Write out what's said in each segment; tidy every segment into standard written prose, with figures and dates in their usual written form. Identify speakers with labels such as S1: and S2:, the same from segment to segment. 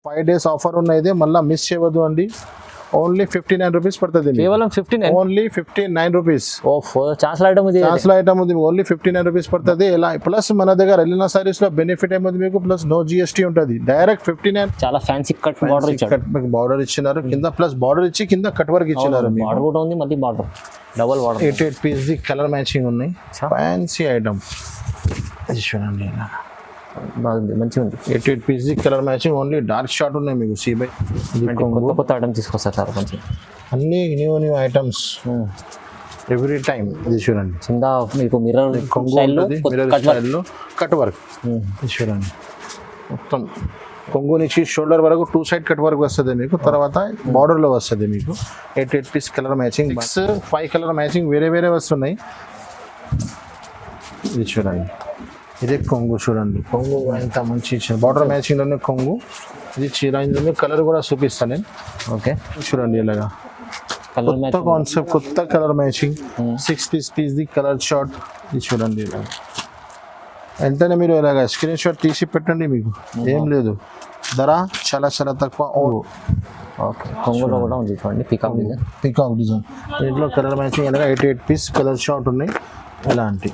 S1: 5 days offer ఉన్నది, మళ్ళీ miss చేయవద్దు అండి. ఓన్లీ 59 రూపీస్ పడుతుంది,
S2: కేవలం 59,
S1: ఓన్లీ 59 రూపీస్.
S2: ఓఫ్ ఛాన్స్ ఐటమ్ ఇది,
S1: ఛాన్స్ల ఐటమ్ ఉంది, ఓన్లీ 59 రూపీస్ పడుతుంది. ఇలా ప్లస్ మన దగ్గర ఎలినా సారీస్ లో బెనిఫిట్ ఏముంది మీకు, ప్లస్ నో జిఎస్టీ ఉంటుంది, డైరెక్ట్ 59.
S2: చాలా ఫ్యాన్సీ కట్ బార్డర్ ఇచ్చారు,
S1: బార్డర్ ఇచ్చినారు కింద, ప్లస్ బార్డర్ ఇచ్చి కింద కట్ వర్క్ ఇచ్చినారు.
S2: బార్డర్ కూడా ఉంది, మళ్ళీ బార్డర్ డబల్ బార్డర్.
S1: 88 పీస్ ది కలర్ మ్యాచింగ్ ఉన్నాయి, ఫ్యాన్సీ ఐటమ్. ఇది చూడండి ఇలా
S2: బాగుంది, మంచిగా ఉంది.
S1: 88 పీస్ ది colour matching, only dark short ఉన్నాయి మీకు. సీబై
S2: కొత్త కొత్త ఐటమ్ తీసుకొస్తారు సార్, కొంచెం
S1: అన్ని న్యూ ఐటమ్స్ ఎవ్రీ టైం. ఇది చూడండి
S2: కింద మీకు మిర్రర్
S1: కొంగు స్టైల్లో కట్ వర్క్. ఇది చూడండి మొత్తం కొంగు నుంచి షోల్డర్ వరకు 2 సైడ్ కట్ వర్క్ వస్తుంది మీకు. తర్వాత బార్డర్లో వస్తుంది మీకు. 88 piece colour matching, 5 colour matching వేరే వేరే వస్తున్నాయి. ఇది చూడండి, ఇదే కొంగు చూడండి, కొంగు ఎంత మంచి ఇచ్చింది, బార్డర్ మ్యాచింగ్లోనే కొంగు. ఇది చీర, ఇందులో కలర్ కూడా చూపిస్తాను నేను.
S2: ఓకే
S1: చూడండి ఇలాగా కొత్త కాన్సెప్ట్, కొత్త కలర్ మ్యాచింగ్. 6 పీస్ ది కలర్ షార్ట్. ఇది చూడండి ఇలా వెంటనే మీరు ఇలాగ స్క్రీన్ షాట్ తీసి పెట్టండి, మీకు ఏం లేదు. ధర చాలా చాలా తక్కువ.
S2: ఓకే కొంగులో కూడా ఉంది చూడండి, పికాక్ డిజైన్.
S1: పికాక్ డిజైన్ దీంట్లో కలర్ మ్యాచింగ్ ఇలాగా 88 పీస్ కలర్ షార్ట్ ఉన్నాయి. ఇలాంటి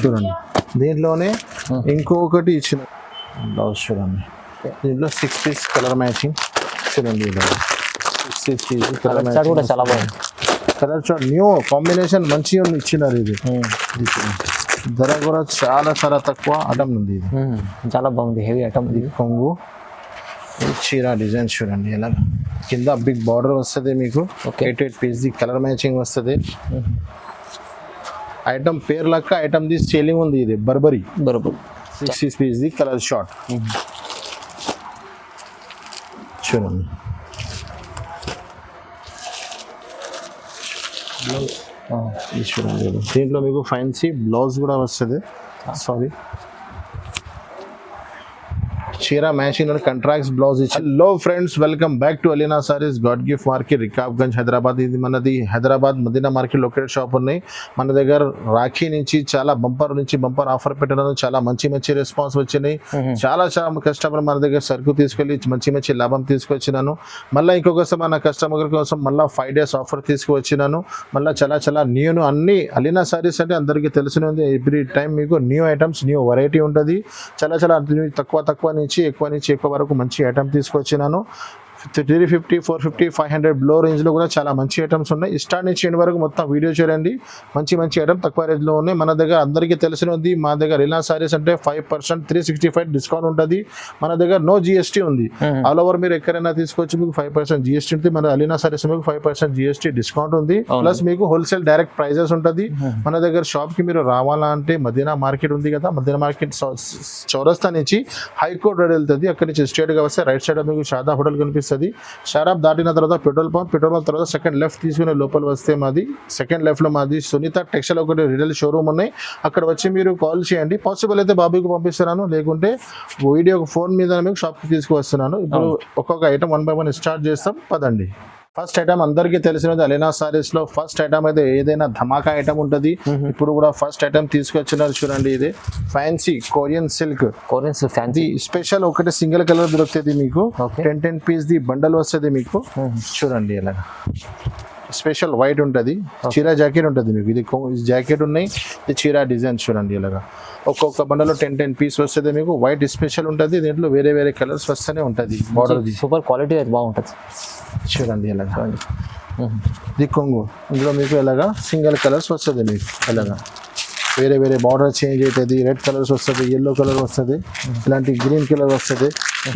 S1: చూడండి, దీంట్లోనే ఇంకొకటి ఇచ్చిన బ్లౌజ్ చూడండి. దీంట్లో 6 పీస్ కలర్ మ్యాచింగ్ చూడండి. ఇలా 6 పీస్ కలర్ మ్యాచింగ్
S2: కూడా చాలా బాగుంది.
S1: కలర్ చార్ట్ న్యూ కాంబినేషన్ మంచిగా ఇచ్చినారు. ఇది ధర కూడా చాలా చాలా తక్కువ ఐటమ్ ఉంది. ఇది
S2: చాలా బాగుంది, హెవీ ఐటమ్. ఇది
S1: కొంగు, చీర డిజైన్ చూడండి ఎలా కింద బిగ్ బార్డర్ వస్తుంది మీకు. 88 పీస్ ది కలర్ మ్యాచింగ్ వస్తుంది. ఐటమ్ పేరు లెక్క ఐటమ్ ది సేలింగ్ ఉంది. ఇది బర్బరీ 6 పీస్ ది కలర్ షార్ట్ చూడండి. చూడండి దీంట్లో మీకు ఫ్యాన్సీ బ్లౌజ్ కూడా వస్తుంది. సారీ, చీర మ్యాచింగ్ కంట్రాక్ట్స్ బ్లౌజ్ ఇచ్చి. Hello friends, welcome back to Alina Sarees, God gift market, Rikabganj, Hyderabad. ఇది మనది Hyderabad Madina market located shop ఉన్నాయి. మన దగ్గర రాఖీ నుంచి చాలా బంపర్ ఆఫర్ పెట్టడం, చాలా మంచి రెస్పాన్స్ వచ్చినాయి. చాలా కస్టమర్ మన దగ్గర సరుకు తీసుకెళ్ళి మంచి లాభం తీసుకొచ్చినాను. మళ్ళీ ఇంకొకసారి మన కస్టమర్ కోసం మళ్ళీ 5 days ఆఫర్ తీసుకువచ్చినాను. మళ్ళీ చాలా న్యూ అన్ని అలీనా సారీస్ అంటే అందరికీ తెలిసినది. ఎవ్రీ టైం మీకు న్యూ ఐటమ్స్, న్యూ వెరైటీ ఉంటుంది. చాలా తక్కువ నుంచి ఎక్కువ వరకు మంచి ఐటమ్ తీసుకొచ్చినాను. 350, 450, 500 బిలో రేంజ్లో కూడా చాలా మంచి ఐటమ్స్ ఉన్నాయి. స్టార్ట్ నుంచి ఎండ్ వరకు మొత్తం వీడియో చూడండి. మంచి ఐటమ్ తక్కువ రేంజ్లో ఉన్నాయి. మన దగ్గర అందరికీ తెలిసినది, మా దగ్గర అలీనా సారీస్ అంటే 5% 365 డిస్కౌంట్ ఉంటుంది. మన దగ్గర నో జిఎస్టీ ఉంది. ఆల్ ఓవర్ మీరు ఎక్కడైనా తీసుకోవచ్చు, మీకు 5% జిఎస్టీ ఉంటుంది. మన అలీనా సారీస్ మీకు 5% జిఎస్టీ డిస్కౌంట్ ఉంది. ప్లస్ మీకు హోల్సేల్ డైరెక్ట్ ప్రైజెస్ ఉంటుంది. మన దగ్గర షాప్కి మీరు రావాలంటే మదీనా మార్కెట్ ఉంది కదా, మదీనా మార్కెట్ చౌరస్తా నుంచి హైకోర్ట్ రోడ్ వెళ్తుంది. అక్కడి నుంచి స్ట్రేట్గా వస్తే రైట్ సైడ్ మీకు షాదా హోటల్ కనిపిస్తుంది. షారాబ్ దాటిన తర్వాత పెట్రోల్ పంప్ తర్వాత సెకండ్ లెఫ్ట్ తీసుకునే లోపల వస్తే మాది సెకండ్ లెఫ్ట్ లో మాది సునీత టెక్స్టైల్ ఒకటి రిటైల్ షోరూమ్ ఉన్నాయి. అక్కడ వచ్చి మీరు కాల్ చేయండి. పాసిబుల్ అయితే బాబుకి పంపిస్తున్నాను, లేకుంటే వీడియో ఫోన్ మీద మీకు షాప్కి తీసుకువస్తున్నాను. ఇప్పుడు ఒక్కొక్క ఐటమ్ 1 by 1 స్టార్ట్ చేస్తాం, పదండి. ఫస్ట్ ఐటమ్ అందరికీ తెలిసినది అలీనా సారీస్ లో ఫస్ట్ ఐటమ్ అయితే ఏదైనా ధమాకా ఐటమ్ ఉంటుంది. ఇప్పుడు కూడా ఫస్ట్ ఐటమ్ తీసుకొచ్చినారు చూడండి. ఇది fancy Korean silk fancy special ఒకటి సింగిల్ కలర్ దొరుకుతుంది మీకు. 10 పీస్ ది బండల్ వస్తుంది మీకు. చూడండి ఇలా స్పెషల్ వైట్ ఉంటుంది. చీర జాకెట్ ఉంటుంది మీకు. ఇది జాకెట్ ఉన్నాయి, ఇది చీర డిజైన్ చూడండి. ఇలాగా ఒక్కొక్క బండలో 10 పీస్ వస్తుంది మీకు. వైట్ స్పెషల్ ఉంటుంది. దీంట్లో వేరే కలర్స్ వస్తూనే ఉంటుంది. బార్డర్
S2: సూపర్ క్వాలిటీ బాగుంటుంది
S1: చూడండి. ఇలాగా ఇది కొంగు, ఇందులో మీకు ఇలాగా సింగిల్ కలర్స్ వస్తుంది మీకు. ఇలాగా వేరే బార్డర్ చేంజ్ అవుతుంది. రెడ్ కలర్స్ వస్తుంది, ఎల్లో కలర్ వస్తుంది, ఇలాంటి గ్రీన్ కలర్ వస్తుంది.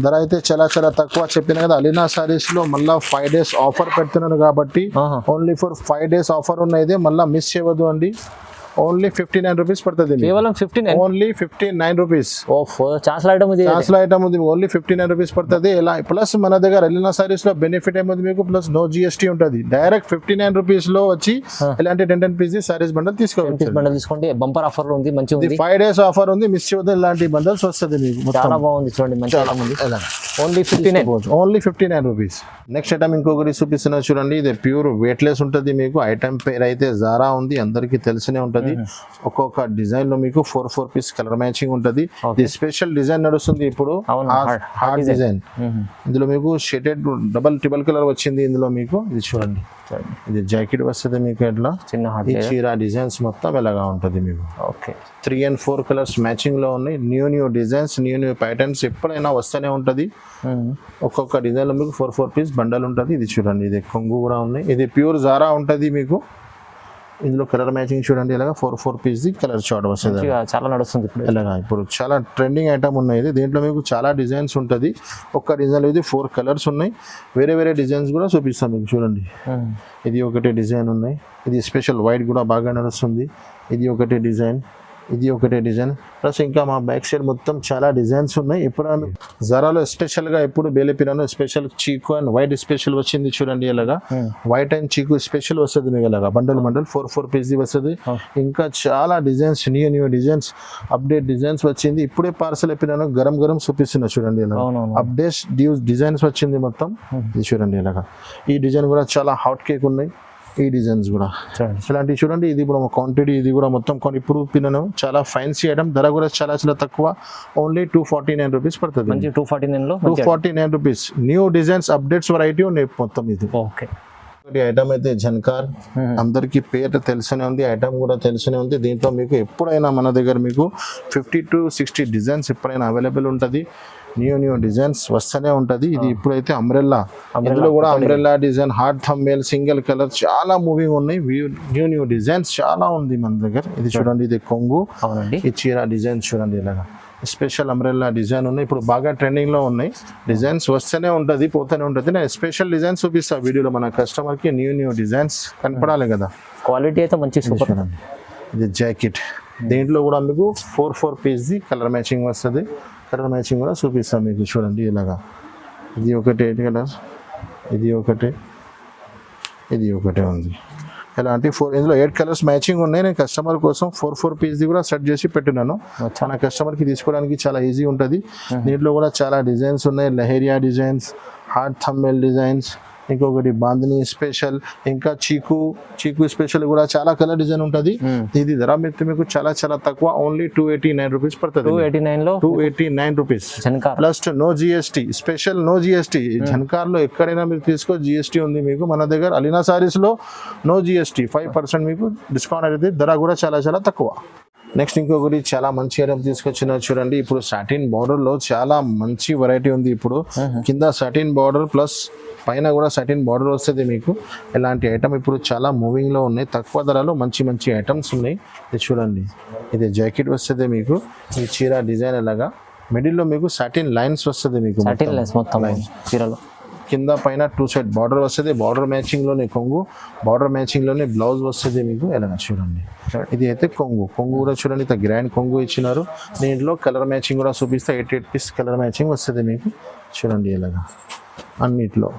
S1: ధర అయితే చాలా తక్కువ చెప్పిన కదా. అలీనా సారీస్ లో మళ్ళీ 5 days ఆఫర్ పెడుతున్నాను కాబట్టి ఓన్లీ ఫర్ 5 days ఆఫర్ ఉన్నది. మళ్ళీ మిస్ చేయవద్దు అండి. ఓన్లీ 59 రూపీస్ పడుతుంది,
S2: కేవలం 59,
S1: ఓన్లీ 59 రూపీస్.
S2: ఛాన్స్ ఐటమ్
S1: ఉంది, ఓన్లీ 59 రూపీస్ పడుతుంది. ఇలా ప్లస్ మన దగ్గర అలీనా సారీస్ లో బెనిఫిట్ ఏముంది మీకు, ప్లస్ నో జిఎస్టీ ఉంటుంది. డైరెక్ట్ 59 రూపీస్ లో వచ్చి ఇలాంటి 10 పీస్ సారీస్ బండల్
S2: తీసుకోండి. బంపర్ ఆఫర్ ఉంది, మంచి
S1: 5 days ఆఫర్ ఉంది, మిస్ చేయవద్దు. ఇలాంటి బండల్స్ వస్తుంది మీకు.
S2: చాలా బాగుంది చూడండి, మంచి ఓన్లీ
S1: 59 రూపీస్. నెక్స్ట్ ఐటమ్ ఇంకొకటి చూపిస్తున్నా చూడండి. ఇది ప్యూర్ వెయిట్లెస్ ఉంటుంది మీకు. ఐటమ్ పేరు అయితే జారా ఉంది, అందరికీ తెలిసినే ఉంటుంది. ఉంటుంది. ఒక్కొక్క డిజైన్ లో మీకు 4 పీస్ కలర్ మ్యాచింగ్ ఉంటుంది. ఇది స్పెషల్ డిజైన్ నడుస్తుంది ఇప్పుడు, హార్డ్ డిజైన్. ఇందులో మీకు షేడెడ్ డబల్ ట్రిబల్ కలర్ వచ్చింది ఇందులో మీకు. ఇది చూడండి, ఇది జాకెట్ వస్తుంది మీకు ఎట్లా
S2: చిన్న హార్ట్
S1: ఈ చీర డిజైన్స్ మొత్తం ఎలాగా ఉంటుంది మీకు.
S2: ఓకే
S1: 3 and 4 కలర్స్ మ్యాచింగ్ లో ఉన్నాయి. న్యూ డిజైన్స్, న్యూ ప్యాటర్న్స్ ఎప్పుడైనా వస్తూనే ఉంటుంది. ఒక్కొక్క డిజైన్ లో మీకు 4 పీస్ బండల్ ఉంటుంది. ఇది చూడండి, ఇది కొంగు కూడా ఉన్నాయి. ఇది ప్యూర్ జారా ఉంటుంది మీకు. ఇందులో కలర్ మ్యాచింగ్ చూడండి, ఇలాగా 4 పీస్ ది కలర్ చార్ట్ వస్తుంది.
S2: చాలా నడుస్తుంది ఇప్పుడు.
S1: ఇలాగా ఇప్పుడు చాలా ట్రెండింగ్ ఐటమ్ ఉన్నాయి. ఇది దీంట్లో మీకు చాలా డిజైన్స్ ఉంటుంది. ఒక్క డిజైన్ ఇది 4 కలర్స్ ఉన్నాయి. వేరే డిజైన్స్ కూడా చూపిస్తాం మీకు. చూడండి, ఇది ఒకటి డిజైన్ ఉన్నాయి. ఇది స్పెషల్ వైట్ కూడా బాగా నడుస్తుంది. ఇది ఒకటి డిజైన్, ఇది ఒకటే డిజైన్. ప్లస్ ఇంకా మా బ్యాక్ సైడ్ మొత్తం చాలా డిజైన్స్ ఉన్నాయి. ఇప్పుడు జరాలో స్పెషల్ గా ఎప్పుడు బేలేపిరాను స్పెషల్ చీకు అండ్ వైట్ స్పెషల్ వచ్చింది చూడండి. ఇలాగా వైట్ అండ్ చీకు స్పెషల్ వస్తుంది మీకు. ఇలాగా బండల్ 4 పీస్ వస్తుంది. ఇంకా చాలా designs, new designs, update designs వచ్చింది. ఇప్పుడే పార్సల్ ఎప్పినాను, గరం చూపిస్తున్నా చూడండి. ఇలా అప్డేట్ డిజైన్స్ వచ్చింది మొత్తం. ఇది చూడండి, ఇలాగా ఈ డిజైన్ కూడా చాలా హాట్ కేక్ ఉన్నాయి. ఈ డిజైన్స్ కూడా ఇలాంటివి చూడండి. ఇది కూడా క్వాంటిటీ, ఇది కూడా మొత్తం ఇప్పుడు పిన్నను చాలా ఫ్యాన్సీ ఐటమ్. ధర కూడా చాలా తక్కువ, ఓన్లీ 249 రూపీస్ పడుతుంది. 249 rupees. New designs, updates variety ఉన్నాయి మొత్తం. ఇది
S2: ఓకే
S1: ఐటమ్ అయితే జన్కార్, అందరికి పేరు తెలిసనే ఉంది, ఐటమ్ కూడా తెలిసనే ఉంది. దీంట్లో మీకు ఎప్పుడైనా మన దగ్గర మీకు 50 to 60 డిజైన్స్ ఎప్పుడైనా అవైలబుల్ ఉంటుంది. న్యూ డిజైన్స్ వస్తూనే ఉంటుంది. ఇది ఇప్పుడైతే అంబ్రెల్లా, ఇందులో కూడా umbrella design, hard thumbnail, single colour చాలా మూవింగ్ ఉన్నాయి. న్యూ డిజైన్స్ చాలా ఉంది మన దగ్గర. ఇది చూడండి, ఇది కొంగు, ఈ చీర డిజైన్స్ చూడండి. ఇలాగా స్పెషల్ అంబ్రెల్లా డిజైన్ ఉన్నాయి. ఇప్పుడు బాగా ట్రెండింగ్ లో ఉన్నాయి. డిజైన్స్ వస్తూనే ఉంటుంది, పోతూనే ఉంటుంది. నేను స్పెషల్ డిజైన్స్ చూపిస్తా వీడియోలో. మన కస్టమర్ కి న్యూ డిజైన్స్ కనపడాలి కదా.
S2: క్వాలిటీ అయితే మంచి సూపర్.
S1: ఇది జాకెట్, దీంట్లో కూడా మీకు 4 పీస్ ది కలర్ మ్యాచింగ్ వస్తుంది. కలర్ మ్యాచింగ్ కూడా చూపిస్తాం మీకు. చూడండి, ఇలాగా ఇది ఒకటి కలర్, ఇది ఒకటి, ఇది ఒకటే ఉంది. ఇలాంటి 4, ఇందులో 8 కలర్స్ మ్యాచింగ్ ఉన్నాయి. నేను కస్టమర్ కోసం 4 పీస్ ది కూడా సెట్ చేసి పెట్టినాను. మన కస్టమర్ కి తీసుకోవడానికి చాలా ఈజీ ఉంటుంది. దీంట్లో కూడా చాలా డిజైన్స్ ఉన్నాయి. Leheriya designs, hard thumbnail designs, ఇంకొకటి బాందిని స్పెషల్, ఇంకా చీకు స్పెషల్ కూడా చాలా కలర్ డిజైన్ ఉంటుంది. ఇది ధర మీకు చాలా తక్కువ, ఓన్లీ 289 రూపీస్ పడుతుంది. 289 rupees plus no GST. Special no GST. Jhankar లో ఎక్కడైనా మీరు తీసుకో, జిఎస్టీ ఉంది మీకు. మన దగ్గర అలీనా సారీస్ లో నో జిఎస్టీ, 5% మీకు డిస్కౌంట్ అయితే. ధర కూడా చాలా తక్కువ. నెక్స్ట్ ఇంకొకటి చాలా మంచి ఐటమ్ తీసుకొచ్చిన చూడండి. ఇప్పుడు సాటిన్ బార్డర్ లో చాలా మంచి వెరైటీ ఉంది. ఇప్పుడు కింద సాటిన్ బార్డర్ ప్లస్ పైన కూడా సాటిన్ బార్డర్ వస్తుంది మీకు. ఇలాంటి ఐటమ్ ఇప్పుడు చాలా మూవింగ్ లో ఉన్నాయి. తక్కువ ధరలో మంచి ఐటమ్స్ ఉన్నాయి. ఇది చూడండి, ఇది జాకెట్ వస్తుంది మీకు. ఈ చీర డిజైన్ అలాగా మిడిల్ లో మీకు సాటిన్ లైన్స్ వస్తుంది మీకు. చీరలో కింద పైన 2 సైడ్ బార్డర్ వస్తుంది. బార్డర్ మ్యాచింగ్ లోనే కొంగు, బార్డర్ మ్యాచింగ్ లోనే బ్లౌజ్ వస్తుంది మీకు. ఎలా చూడండి, ఇది అయితే కొంగు కూడా చూడండి, ఇంత గ్రాండ్ కొంగు ఇచ్చినారు. దీంట్లో కలర్ మ్యాచింగ్ కూడా చూపిస్తే 8 పీస్ కలర్ మ్యాచింగ్ వస్తుంది మీకు. చూడండి, ఇలాగా అన్నిట్లో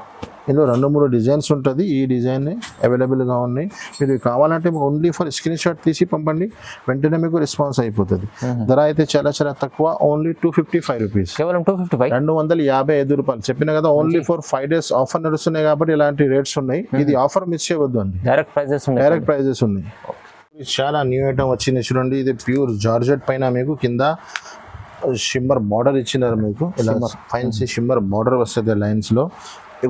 S1: ఇందులో 2-3 డిజైన్స్ ఉంటుంది. ఈ డిజైన్ అవైలబుల్గా ఉన్నాయి. మీరు కావాలంటే ఓన్లీ ఫర్ స్క్రీన్ షాట్ తీసి పంపండి, వెంటనే మీకు రెస్పాన్స్ అయిపోతుంది. ధర అయితే చాలా తక్కువ, ఓన్లీ 255 రూపీస్.
S2: కేవలం
S1: 255 రూపాయలు. చెప్పిన కదా, ఓన్లీ ఫర్ 5 days ఆఫర్ నడుస్తున్నాయి కాబట్టి ఇలాంటి రేట్స్ ఉన్నాయి. ఇది ఆఫర్ మిస్ చేయవద్దు అండి, డైరెక్ట్ ప్రైజెస్ ఉన్నాయి. చాలా న్యూ ఐటమ్ వచ్చింది చూడండి. ఇది ప్యూర్ జార్జెట్ పైన మీకు కింద షిమ్మర్ బార్డర్ ఇచ్చినారు మీకు. ఇలా ఫైన్సీ షిమ్మర్ బార్డర్ వస్తుంది లైన్స్ లో.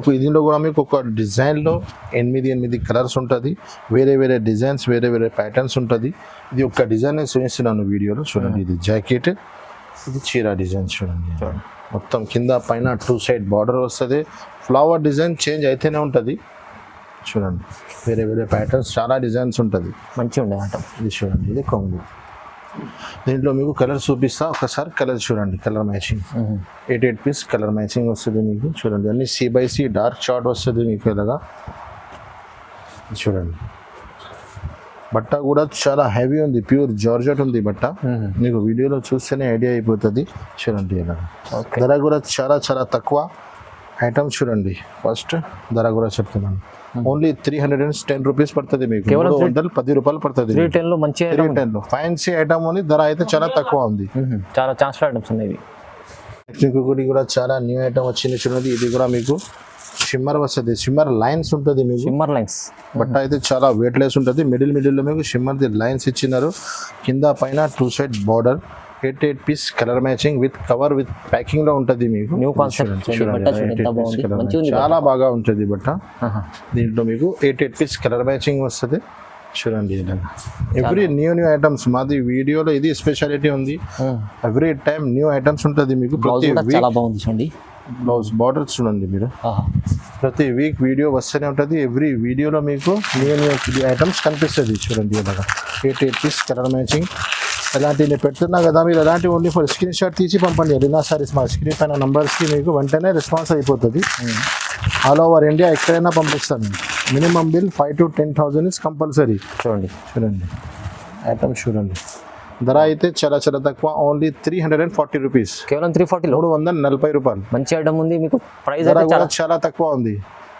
S1: దీంట్లో కూడా మీకు ఒక డిజైన్ లో 8 కలర్స్ ఉంటుంది. వేరే డిజైన్స్, వేరే ప్యాటర్న్స్ ఉంటుంది. ఇది ఒక డిజైన్ నేను చూపిస్తున్నాను వీడియోలో. చూడండి, ఇది జాకెట్, ఇది చీర డిజైన్ చూడండి. మొత్తం కింద పైన 2 సైడ్ బార్డర్ వస్తుంది. ఫ్లవర్ డిజైన్ చేంజ్ అయితేనే ఉంటుంది. చూడండి, వేరే ప్యాటర్న్స్, చాలా డిజైన్స్ ఉంటుంది.
S2: మంచిగా ఉండే ఆట.
S1: ఇది చూడండి, ఇది కొంగు. దీంట్లో మీకు కలర్ చూపిస్తా, ఒకసారి కలర్ చూడండి. Colour matching 8 piece colour matching వస్తుంది మీకు. చూడండి, అన్ని C/C డార్క్ చార్ట్ వస్తుంది మీకు. ఇలాగా చూడండి, బట్ట కూడా చాలా హెవీ ఉంది, ప్యూర్ జార్జెట్ ఉంది బట్ట. మీకు వీడియోలో చూస్తేనే ఐడియా అయిపోతుంది. చూడండి, ఇలాగా ధర కూడా చాలా తక్కువ. ఐటమ్ చూడండి, ఫస్ట్ ధర కూడా చెప్తున్నాను. ఓన్లీ 310 రూపీస్ పడుతుంది మీకు. 310 రూపాయలు పడుతుంది. 310 లో ఫ్యాన్సీ ఐటమ్ ఉంది. ధర అయితే చాలా తక్కువ ఉంది.
S2: చాలా ఛాన్స్ ఐటమ్స్ ఉన్నాయి.
S1: ఇంకొకటి కూడా చాలా న్యూ ఐటమ్ వచ్చింది చూడండి. ఇది కూడా మీకు షిమ్మర్ వస్తుంది, షిమ్మర్ లైన్స్ ఉంటుంది మీకు.
S2: Shimmer lines.
S1: బట్ట అయితే చాలా వెయిట్ లెస్ ఉంటుంది. మిడిల్లో మీకు షిమ్మర్ది లైన్స్ ఇచ్చినారు. కింద పైన 2 side border. 8 piece colour matching with cover with packing లో ఉంటుంది మీకు.
S2: New concept.
S1: చాలా బాగా ఉంటుంది బట్ట. దీంట్లో మీకు 8 పీస్ కలర్ మ్యాచింగ్ వస్తుంది. చూడండి ఎవ్రీ న్యూ ఐటమ్స్ మాది వీడియోలో ఇది స్పెషాలిటీ ఉంది. ఎవ్రీ టైం న్యూ ఐటమ్స్ ఉంటుంది మీకు. ప్రతి
S2: చాలా బాగుంది చూడండి.
S1: బ్లౌజ్ బార్డర్ చూడండి మీరు. ప్రతి వీక్ వీడియో వస్తూనే ఉంటుంది. ఎవ్రీ వీడియోలో మీకు న్యూ ఐటమ్స్ కనిపిస్తుంది. చూడండి ఇలాగా 8 పీస్ కలర్ మ్యాచింగ్. ఎలాంటి నేను పెడుతున్నా కదా, మీరు ఎలాంటి ఓన్లీ ఫర్ స్క్రీన్ షాట్ తీసి పంపండి. ఎలినా సారీస్ మా స్క్రీన్ పైన నంబర్స్కి మీకు వెంటనే రెస్పాన్స్ అయిపోతుంది. ఆల్ ఓవర్ ఇండియా ఎక్కడైనా పంపిస్తాను. Minimum bill 5,000 to 10,000 is compulsory. చూడండి ఐటమ్స్ చూడండి. ధర అయితే చాలా చాలా తక్కువ. Only 340 rupees.
S2: కేవలం 340
S1: 340 రూపాయలు.
S2: మంచి ఐటమ్ ఉంది మీకు. ప్రైస్
S1: ధర కూడా చాలా తక్కువ ఉంది.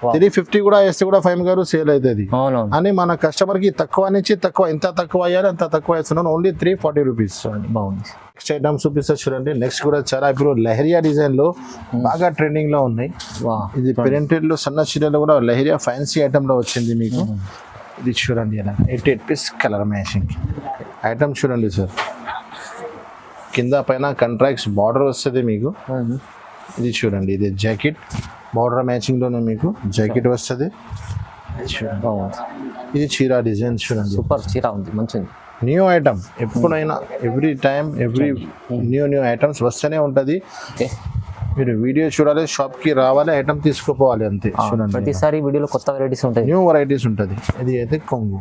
S1: 350 కూడా వేస్తే కూడా 5 గారు సేల్ అవుతుంది అని మన కస్టమర్ కి తక్కువ నుంచి తక్కువ, ఎంత తక్కువ అయ్యాలి అంత తక్కువ వేస్తున్నాను. Only 340 rupees.
S2: బాగుంది.
S1: నెక్స్ట్ ఐటమ్ చూపిస్తా చూడండి. నెక్స్ట్ కూడా చాలా ఇప్పుడు లెహరియా డిజైన్ లో బాగా ట్రెండింగ్ లో ఉన్నాయి. ఇది ప్రింటెడ్ లో సన్న చీరలో కూడా లెహరియా ఫ్యాన్సీ ఐటమ్ లో వచ్చింది మీకు. ఇది చూడండి అలా 8 పీస్ కలర్ మ్యాచింగ్ ఐటమ్ చూడండి సార్. కింద పైన కంట్రాక్ట్స్ బార్డర్ వస్తుంది మీకు. ఇది చూడండి, ఇది జాకెట్ బార్డర్ మ్యాచింగ్ లోనే మీకు జాకెట్ వస్తుంది. ఇది చీర డిజైన్ చూడండి.
S2: సూపర్ చీర ఉంది, మంచిది.
S1: న్యూ ఐటమ్ ఎప్పుడైనా every time every new items వస్తూనే ఉంటుంది. మీరు వీడియో చూడాలి, షాప్కి రావాలి, ఐటమ్ తీసుకుపోవాలి అంతే. చూడండి
S2: ప్రతిసారి వీడియోలో కొత్త వెరైటీస్ ఉంటాయి,
S1: న్యూ వెరైటీస్ ఉంటుంది. ఇది అయితే కొంగు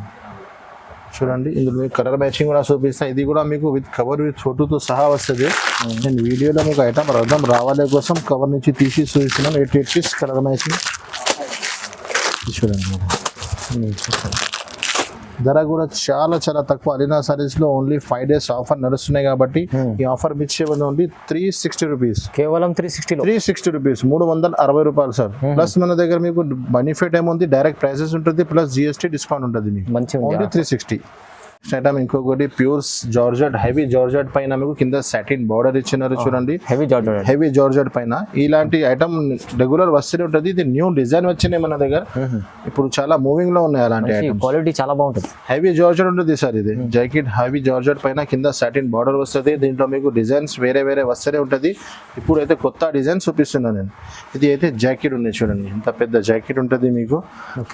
S1: చూడండి. ఇందులో మీకు కలర్ మ్యాచింగ్ కూడా చూపిస్తాను. ఇది కూడా మీకు విత్ కవర్ విత్ ఫోటోతో సహా వస్తుంది. నేను వీడియోలో మీకు ఐటమ్ అర్థం రావాలి కోసం కవర్ నుంచి తీసి చూపిస్తున్నాను. 8 పీస్ కలర్ మ్యాచింగ్ చూడండి. ధర కూడా చాలా చాలా తక్కువ. అలీనా సారీస్ లో ఓన్లీ 5 days ఆఫర్ నడుస్తున్నాయి కాబట్టి ఈ ఆఫర్ ఇచ్చే ఓన్లీ 360 రూపీస్.
S2: కేవలం 360
S1: రూపీస్, 360 రూపాయలు సార్. ప్లస్ మన దగ్గర మీకు బెనిఫిట్ ఏముంది, డైరెక్ట్ ప్రైసెస్ ఉంటుంది, ప్లస్ GST డిస్కౌంట్ ఉంటుంది మీకు. ఓన్లీ 360. ఐటమ్ ఇంకొకటి ప్యూర్ జార్జెట్, హెవీ జార్జెట్ పైన మీకు కింద సాటిన్ బార్డర్ ఇచ్చినారు చూడండి. హెవీ జార్జెట్ పైన ఇలాంటి ఐటమ్ రెగ్యులర్ వస్తూనే ఉంటుంది. ఇది న్యూ డిజైన్ వచ్చినాయి మన దగ్గర, ఇప్పుడు చాలా మూవింగ్ లో ఉన్నాయి అలాంటి ఐటమ్.
S2: క్వాలిటీ చాలా బాగుంటుంది.
S1: హెవీ జార్జెట్ ఉంటుంది సార్. ఇది జాకెట్ హెవీ జార్జెట్ పైన కింద సాటిన్ బార్డర్ వస్తుంది. దీంట్లో మీకు డిజైన్స్ వేరే వస్తూనే ఉంటుంది. ఇప్పుడు అయితే కొత్త డిజైన్ చూపిస్తున్నాను నేను. ఇది అయితే జాకెట్ ఉంది చూడండి, ఎంత పెద్ద జాకెట్ ఉంటుంది మీకు.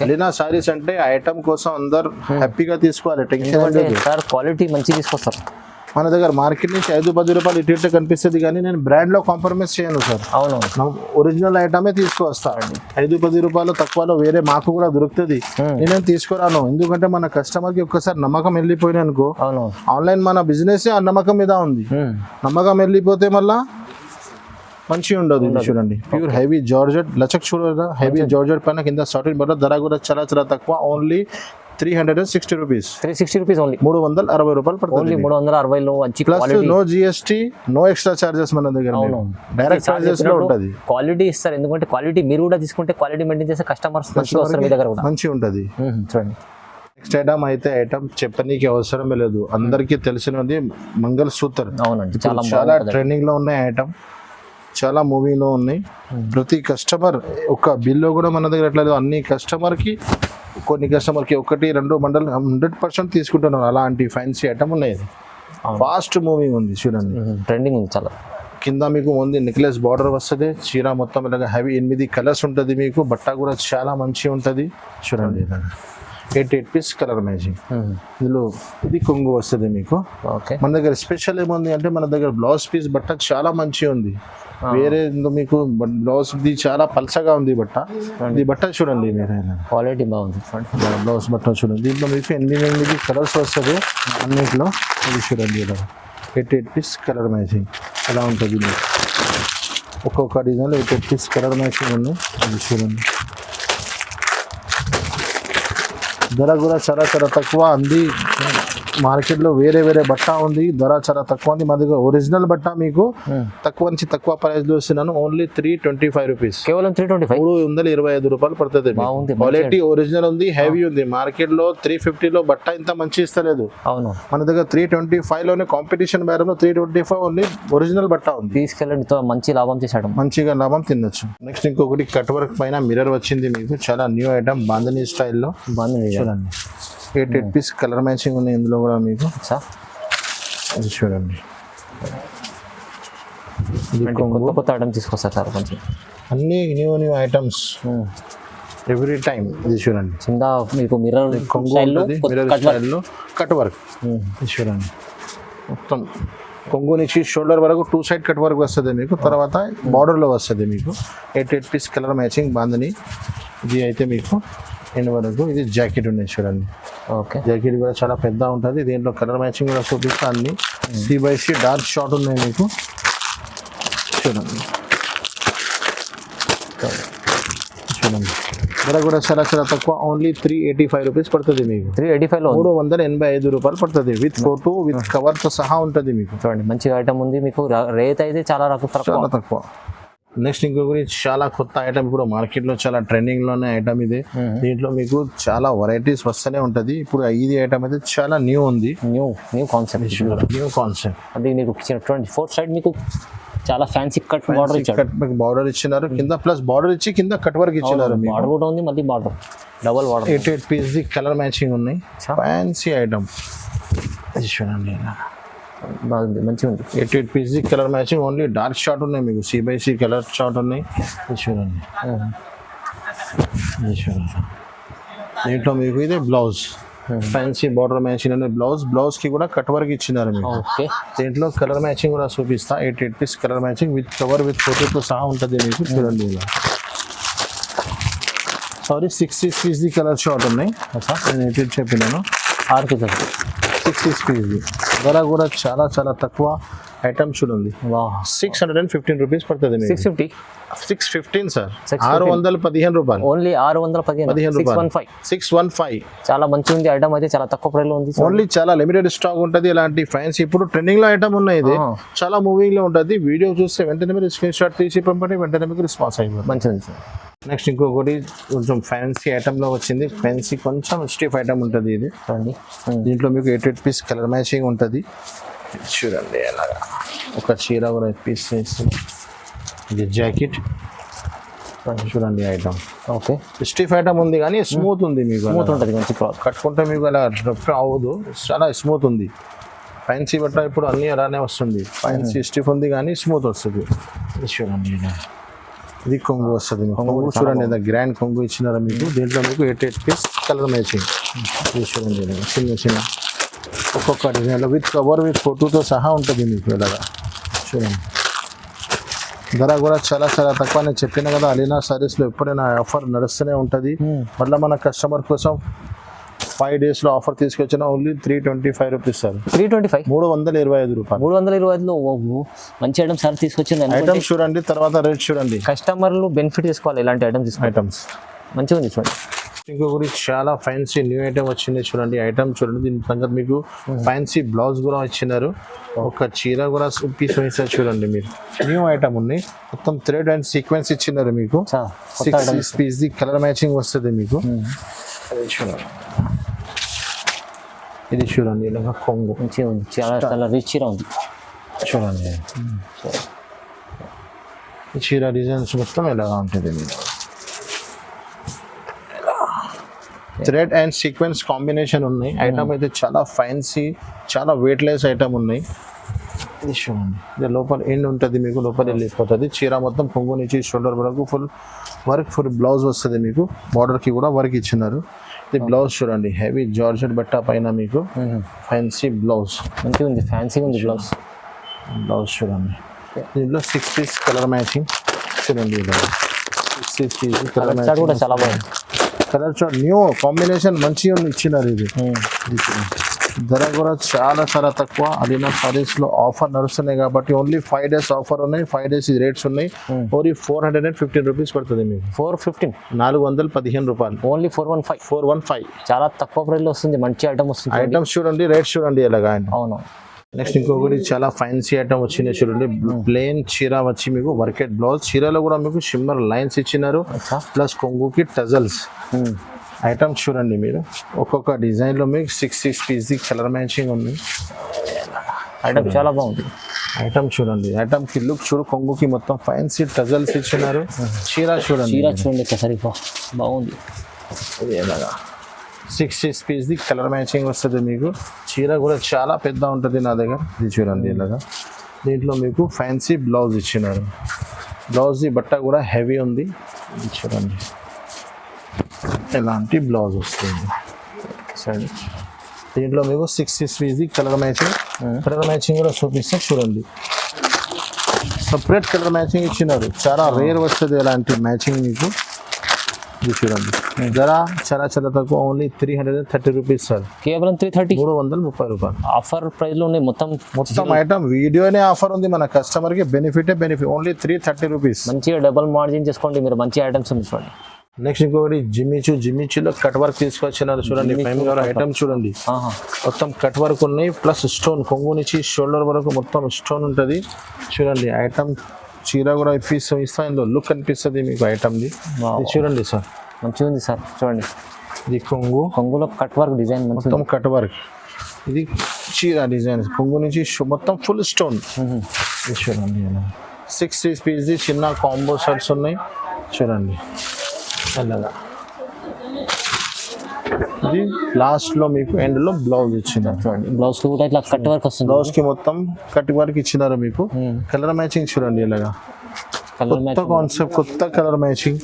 S1: అలీనా సారీస్ అంటే ఐటమ్ కోసం అందరు హ్యాపీగా తీసుకోవాలి, టెన్షన్
S2: సార్ క్వాలిటీ మంచి తీసుకొస్తారు.
S1: మన దగ్గర మార్కెట్ నుంచి 5-10 రూపాయలు ఇటు కనిపిస్తుంది, కానీ నేను బ్రాండ్ లో కాంప్రమైజ్ చేయను సార్.
S2: అవును,
S1: ఒరిజినల్ ఐటమే తీసుకువస్తానండి. 5-10 రూపాయలు తక్కువలో వేరే మాకు కూడా దొరుకుతుంది, నేనేం తీసుకురాను. ఎందుకంటే మన కస్టమర్ కి ఒక్కసారి నమ్మకం వెళ్ళిపోయినా అనుకో, ఆన్లైన్ మన బిజినెస్ ఆ నమ్మకం మీద ఉంది. నమ్మకం వెళ్ళిపోతే మళ్ళా మంచిగా ఉండదు. ఇది చూడండి ప్యూర్ హెవీ జార్జెట్ లచక్ చూడరా. హెవీ జార్జెట్ పైన కింద సాటిన్ బార్డర్. ధర కూడా చాలా చాలా తక్కువ. Only 360 rupees.
S2: 360 rupees only.
S1: 360 రూపాయలు పడుతుంది.
S2: 360 లో మంచి
S1: plus no GST, no extra charges మన దగ్గర. డైరెక్ట్ చార్జెస్ లో ఉంటుంది.
S2: క్వాలిటీ ఇస్తారు, ఎందుకంటే క్వాలిటీ మీరు కూడా తీసుకుంటే క్వాలిటీ మెయింటైన్ చేసే కస్టమర్స్ మంచిగా వస్తారు మీ దగ్గర కూడా.
S1: మంచిగా ఉంటుంది. చూడండి నెక్స్ట్ ఐటమ్ అయితే ఐటమ్ చెప్పనీకి అవసరమే లేదు, అందరికీ తెలిసినది మంగళ సూత్ర.
S2: అవునండి,
S1: చాలా ట్రెండింగ్ లో ఉన్నాయి ఐటమ్, చాలా మూవీలో ఉన్నాయి. ప్రతి కస్టమర్ ఒక బిల్లో కూడా మన దగ్గర ఎట్లా లేదు. అన్ని కస్టమర్కి కొన్ని కస్టమర్కి 1-2 బండల్ 100% తీసుకుంటున్నారు. అలాంటి ఫ్యాన్సీ ఐటమ్ ఉన్నాయి. ఫాస్ట్ మూవింగ్ ఉంది చూడండి,
S2: ట్రెండింగ్ ఉంది చాలా.
S1: కింద మీకు ఉంది నెక్లెస్ బార్డర్ వస్తుంది. చీర మొత్తం ఇలాగ హెవీ 8 కలర్స్ ఉంటుంది మీకు. బట్ట కూడా చాలా మంచిగా ఉంటుంది చూడండి. 8 పీస్ కలర్ మ్యాచింగ్. ఇందులో ఇది కొంగు వస్తుంది మీకు. మన దగ్గర స్పెషల్ ఏముంది అంటే మన దగ్గర బ్లౌజ్ పీస్ బట్ట చాలా మంచిగా ఉంది. వేరే మీకు బ్లౌజ్ ది చాలా పల్చగా ఉంది బట్ట. ఇది బట్ట చూడండి మీరు,
S2: క్వాలిటీ బాగుంది.
S1: బ్లౌజ్ బట్ట చూడండి. దీంట్లో మీకు 8 కలర్స్ వస్తుంది అన్నింటిలో. ఇది చూడండి ఇలా 8 పీస్ కలర్ మ్యాచింగ్ ఎలా ఉంటుంది మీకు. ఒక్కొక్క డిజైన్లో 8 పీస్ కలర్ మ్యాచింగ్ ఉంది. అది చూడండి. ధర కూడా చాలా చాలా తక్కువ అంది. మార్కెట్లో వేరే వేరే బట్ట ఉంది, ధర చాలా తక్కువ ఉంది. మా దగ్గర ఒరిజినల్ బట్ట మీకు తక్కువ నుంచి తక్కువ ప్రైస్ లో ఇస్తున్నాను. ఓన్లీ 325 రూపీస్,
S2: కేవలం 325.
S1: 325 రూపాయలు పడుతుంది.
S2: బాగుంది,
S1: క్వాలిటీ ఒరిజినల్ ఉంది, హెవీ ఉంది. మార్కెట్ లో 350 లో బట్ట ఇంత మంచి ఇస్తలేదు.
S2: అవును,
S1: మన దగ్గర 325 లోనే కాంపిటీషన్ బేరంలో 325 ఓన్లీ ఒరిజినల్ బట్ట ఉంది.
S2: తీసుకెళ్ళండి, మంచి లాభం చేశాడు,
S1: మంచిగా లాభం తినొచ్చు. నెక్స్ట్ ఇంకొకటి కట్ వర్క్ పైన మిర్రర్ వచ్చింది మీకు, చాలా న్యూ ఐటమ్, బాంధనీ స్టైల్లో.
S2: బాగుంది
S1: చూడండి 8 పీస్ కలర్ మ్యాచింగ్ ఉంది ఇందులో కూడా మీకు. ఇది చూడండి, ఇది
S2: కొత్త కొత్త ఐటమ్ తీసుకొస్తారు సార్ కొంచెం,
S1: అన్ని న్యూ ఐటమ్స్ ఎవ్రీ టైం. ఇది చూడండి,
S2: కింద మీకు మిర్రర్
S1: కొంగు ఉంటుంది, మిర్రర్ స్టైల్లో కట్ వర్క్. ఇది చూడండి, మొత్తం కొంగు నుంచి షోల్డర్ వరకు 2 సైడ్ కట్ వర్క్ వస్తుంది మీకు. తర్వాత బార్డర్లో వస్తుంది మీకు. 8 పీస్ కలర్ మ్యాచింగ్ బాంధనీ. ఇది అయితే మీకు ఎండ్ వరకు. ఇది జాకెట్ ఉన్నాయి చూడండి,
S2: ఓకే.
S1: జాకెట్ కూడా చాలా పెద్ద ఉంటుంది. దీంట్లో కలర్ మ్యాచింగ్ కూడా చూపిస్తా. అన్ని C/C డార్క్ షార్ట్ ఉన్నాయి మీకు. చూడండి చూడండి, ధర కూడా చాలా చాలా తక్కువ, ఓన్లీ 385 రూపీస్ పడుతుంది మీకు.
S2: 385 లో
S1: 385 రూపాయలు పడుతుంది. విత్ ఫోటో విత్ కవర్తో సహా ఉంటుంది మీకు.
S2: చూడండి, మంచి ఐటమ్ ఉంది మీకు. రేట్ అయితే చాలా
S1: చాలా తక్కువ. నెక్స్ట్ ఇంకొకటి చాలా కొత్త ఐటమ్, ఇప్పుడు మార్కెట్ లో చాలా ట్రెండింగ్ లోనే ఐటమ్ ఇది. దీంట్లో మీకు చాలా వెరైటీస్ వస్తూనే ఉంటది. ఇప్పుడు ఇది ఐటమ్ అయితే చాలా న్యూ ఉంది, న్యూ కాన్సెప్ట్.
S2: అది మీకు 4 సైడ్ మీకు చాలా ఫ్యాన్సీ కట్ బార్డర్ ఇచ్చారు.
S1: బార్డర్ ఇచ్చినారు కింద, ప్లస్ బార్డర్ ఇచ్చి కింద కట్ వర్క్ ఇచ్చినారు.
S2: బార్డర్ కూడా ఉంది, మళ్ళీ border double border.
S1: 8 piece colour matching ఉన్నాయి, ఫ్యాన్సీ ఐటమ్. చూడండి,
S2: బాగుంది, మంచిగా ఉంది.
S1: 8 piece colour matching, only dark short ఉన్నాయి మీకు. C/C కలర్ షార్ట్ ఉన్నాయి. చూడండి, దీంట్లో మీకు ఇదే బ్లౌజ్, ఫ్యాన్సీ బార్డర్ మ్యాచింగ్ అనే బ్లౌజ్ కి కూడా కట్ వర్క్ ఇచ్చినారు మీకు.
S2: ఓకే,
S1: దీంట్లో కలర్ మ్యాచింగ్ కూడా చూపిస్తా. 8 piece colour matching with cover with ఫోటోతో సహా ఉంటుంది మీకు. చూడండి, ఇలా సారీ 6 పీస్ కలర్ షార్ట్ ఉన్నాయి. నేను 8 చెప్పినాను,
S2: 6
S1: 6 పీస్. ధర కూడా చాలా చాలా తక్కువ ఐటమ్. చూడండి, 615 రూపీస్ పడుతుంది. 615 సార్, 615 రూపాయలు.
S2: ఓన్లీ 615 రూపాయలు.
S1: 615
S2: చాలా మంచిగా ఉంది ఐటమ్, అయితే చాలా తక్కువ ప్రైస్ లో ఉంది.
S1: ఓన్లీ చాలా లిమిటెడ్ స్టాక్ ఉంటుంది. ఇలాంటి ఫ్యాన్సీ ఇప్పుడు ట్రెండింగ్ లో ఐటమ్ ఉన్నాయి. ఇది చాలా మూవింగ్ లో ఉంటుంది. వీడియో చూస్తే వెంటనే మీరు స్క్రీన్ షాట్ తీసి పంపండి, వెంటనే మీకు రెస్పాన్స్ అయిపోతుంది.
S2: మంచిది సార్.
S1: నెక్స్ట్ ఇంకొకటి కొంచెం ఫ్యాన్సీ ఐటమ్ లో వచ్చింది. ఫ్యాన్సీ కొంచెం స్టిఫ్ ఐటమ్ ఉంటుంది ఇది. దీంట్లో మీకు 8 పీస్ కలర్ మ్యాచింగ్ ఉంటుంది. చూడండి, అలాగా ఒక చీర కూడా పీస్ వేస్తుంది. ఇది జాకెట్. చూడండి ఐటమ్,
S2: ఓకే.
S1: స్టిఫ్ ఐటమ్ ఉంది కానీ స్మూత్ ఉంది మీకు.
S2: స్మూత్ ఉంటుంది, మంచి క్లాత్.
S1: కట్టుకుంటే మీకు అలా రఫ్ అవ్వదు, చాలా స్మూత్ ఉంది. ఫ్యాన్సీ బట్ట ఇప్పుడు అన్నీ అలానే వస్తుంది. ఫ్యాన్సీ స్టిఫ్ ఉంది కానీ స్మూత్ వస్తుంది. చూడండి, ఇది కొంగు వస్తుంది. కొంగు చూడండి, ఏదో గ్రాండ్ కొంగు ఇచ్చినారా మీకు. దీంట్లో మీకు 8 పీస్ కలర్ మ్యాచింగ్. చూడండి, చిన్న చిన్న ఒక్కొక్క డిజైన్లో విత్ కవర్ విత్ ఫోటోతో సహా ఉంటుంది మీకు. ఇలాగా చూడండి, ధర కూడా చాలా చాలా తక్కువ. నేను చెప్పిన కదా, అలీనా సారీస్లో ఎప్పుడైనా ఆఫర్ నడుస్తూనే ఉంటుంది. మళ్ళీ మన కస్టమర్ కోసం 5 days లో ఆఫర్ తీసుకొచ్చిన ఓన్లీ 325 రూపీస్ సార్.
S2: 325,
S1: 325 రూపాయలు.
S2: 325లో మంచి ఐటమ్ సార్ తీసుకొచ్చింది.
S1: ఐటమ్స్ చూడండి, తర్వాత రేట్ చూడండి.
S2: కస్టమర్లు బెనిఫిట్ తీసుకోవాలి ఇలాంటి ఐటమ్స్. మంచిగా ఉంది చూడండి.
S1: ఇంకొకటి చాలా ఫ్యాన్సీ న్యూ ఐటమ్ వచ్చింది. చూడండి, ఐటమ్ చూడండి. దీని సంగతి మీకు ఫ్యాన్సీ బ్లౌజ్ కూడా ఇచ్చినారు. ఒక చీర కూడా పీస్ వేసారు. చూడండి, మీరు న్యూ ఐటమ్ ఉన్నాయి. మొత్తం థ్రెడ్ అండ్ సీక్వెన్స్ ఇచ్చినారు మీకు. 6 పీస్ కలర్ మ్యాచింగ్ వస్తుంది మీకు. చూడండి, ఇది చూడండి, ఇలాగా కొంగు
S2: మంచిగా ఉంది, చాలా రిచ్గా ఉంది.
S1: చూడండి, ఈ చీర డిజైన్స్ మొత్తం ఎలాగా ఉంటుంది మీరు. థ్రెడ్ అండ్ సీక్వెన్స్ కాంబినేషన్ ఉన్నాయి. ఐటమ్ అయితే చాలా ఫ్యాన్సీ, చాలా వెయిట్లెస్ ఐటమ్ ఉన్నాయి. ఇది చూడండి, ఇది లోపల ఎండ్ ఉంటుంది మీకు, లోపల వెళ్ళిపోతుంది. చీర మొత్తం కొంగు నుంచి షోల్డర్ వరకు ఫుల్ వర్క్, ఫుల్ బ్లౌజ్ వస్తుంది మీకు. బార్డర్కి కూడా వర్క్ ఇచ్చినారు. ఇది బ్లౌజ్ చూడండి, హెవీ జార్జెట్ బట్ట పైన మీకు ఫ్యాన్సీ బ్లౌజ్.
S2: మంచిగా ఉంది, ఫ్యాన్సీగా ఉంది
S1: బ్లౌజ్ చూడండి. దీంట్లో 6 పీస్ కలర్ మ్యాచింగ్. చూడండి, 6 పీస్ కలర్ మ్యాచింగ్ కూడా చాలా బాగుంది. కలర్ చార్ట్ న్యూ కాంబినేషన్ మంచిగా ఇచ్చినారు. ఇది ధర కూడా చాలా చాలా తక్కువ. అలీనా సారీస్ లో ఆఫర్ నడుస్తున్నాయి కాబట్టి ఓన్లీ 5 days ఆఫర్ ఉన్నాయి. 5 days ఈ రేట్స్ ఉన్నాయి. ఓన్లీ 415 రూపీస్ పడుతుంది మీకు.
S2: 415
S1: 415 రూపాయలు.
S2: ఓన్లీ 415 చాలా తక్కువ ప్రైస్ లో వస్తుంది. మంచి ఐటమ్ వస్తుంది.
S1: ఐటమ్స్ చూడండి, రేట్స్ చూడండి ఎలాగా.
S2: అవును.
S1: నెక్స్ట్ ఇంకొకటి చాలా ఫ్యాన్సీ ఐటమ్ వచ్చింది చూడండి. ప్లేన్ చీర వచ్చి మీకు వర్కెట్ బ్లౌజ్. చీరలో కూడా మీకు షిమ్మర్ లైన్స్ ఇచ్చినారు, ప్లస్ కొంగుకి టజల్స్. ఐటమ్స్ చూడండి మీరు, ఒక్కొక్క డిజైన్ లో మీకు 6 పీస్ కలర్ మ్యాచింగ్ ఉంది.
S2: ఐటమ్ చాలా బాగుంది.
S1: ఐటమ్ చూడండి, ఐటమ్ కి లుక్ చూడు. కొంగుకి మొత్తం ఫ్యాన్సీ టజల్స్ ఇచ్చినారు. చీర చూడండి,
S2: చీర చూడండి ఒకసారి బాగుంది.
S1: ఇది ఎలాగా 6 పీస్ కలర్ మ్యాచింగ్ వస్తుంది మీకు. చీర కూడా చాలా పెద్ద ఉంటుంది నా దగ్గర. ఇది చూడండి ఇలాగా. దీంట్లో మీకు ఫ్యాన్సీ బ్లౌజ్ ఇచ్చినారు. బ్లౌజ్ బట్ట కూడా హెవీ ఉంది. ఇది చూడండి ఎలాంటి బ్లౌజ్ వస్తుంది. సరే, దీంట్లో మీకు 6 piece colour matching. Colour matching కూడా చూపిస్తే చూడండి. సపరేట్ కలర్ మ్యాచింగ్ ఇచ్చినారు. చాలా రేర్ వస్తుంది ఎలాంటి మ్యాచింగ్ మీకు. ఇది చూడండి, ధర చాలా చాలా తక్కువ. Only 330 rupees sir.
S2: కేవలం 330,
S1: 330 రూపాయలు
S2: ఆఫర్ ప్రైస్ లో ఉన్నాయి.
S1: మొత్తం ఐటమ్ వీడియోనే ఆఫర్ ఉంది. మన కస్టమర్ కి బెనిఫిట్. Only 330 rupees.
S2: మంచిగా డబుల్ మార్జిన్ చేసుకోండి మీరు. మంచి ఐటమ్స్ ఉంది చూడండి.
S1: నెక్స్ట్ ఇంకొకటి జిమ్మిచూలో కట్ వర్క్ తీసుకొచ్చినారు చూడండి. ఫైమ్ గారు ఐటమ్ చూడండి, మొత్తం కట్ వర్క్ ఉన్నాయి. ప్లస్ స్టోన్, కొంగు నుంచి షోల్డర్ వరకు మొత్తం స్టోన్ ఉంటుంది చూడండి. ఐటమ్ చీర కూడా ఇస్తా ఇందులో లుక్ అనిపిస్తుంది మీకు ఐటమ్ది. ఇది చూడండి సార్,
S2: మంచిగా ఉంది సార్. చూడండి,
S1: ఇది
S2: కొంగులో కట్ వర్క్ డిజైన్
S1: మొత్తం కట్ వర్క్. ఇది చీర డిజైన్, కొంగు నుంచి మొత్తం ఫుల్ స్టోన్. ఇది చూడండి, 6 పీస్ చిన్న కాంబో షర్ట్స్ ఉన్నాయి చూడండి అలాగా. ఇది లాస్ట్ లో మీకు ఎండ్ లో బ్లౌజ్ ఇచ్చినారు చూడండి.
S2: బ్లౌజ్ కి కూడా ఇట్లా కట్ వర్క్ వస్తుంది.
S1: బ్లౌజ్ కి మొత్తం కట్ వర్క్ ఇచ్చినారు మీకు. కలర్ మ్యాచింగ్ చూడండి ఇలాగా. కొత్త కాన్సెప్ట్, కొత్త colour matching.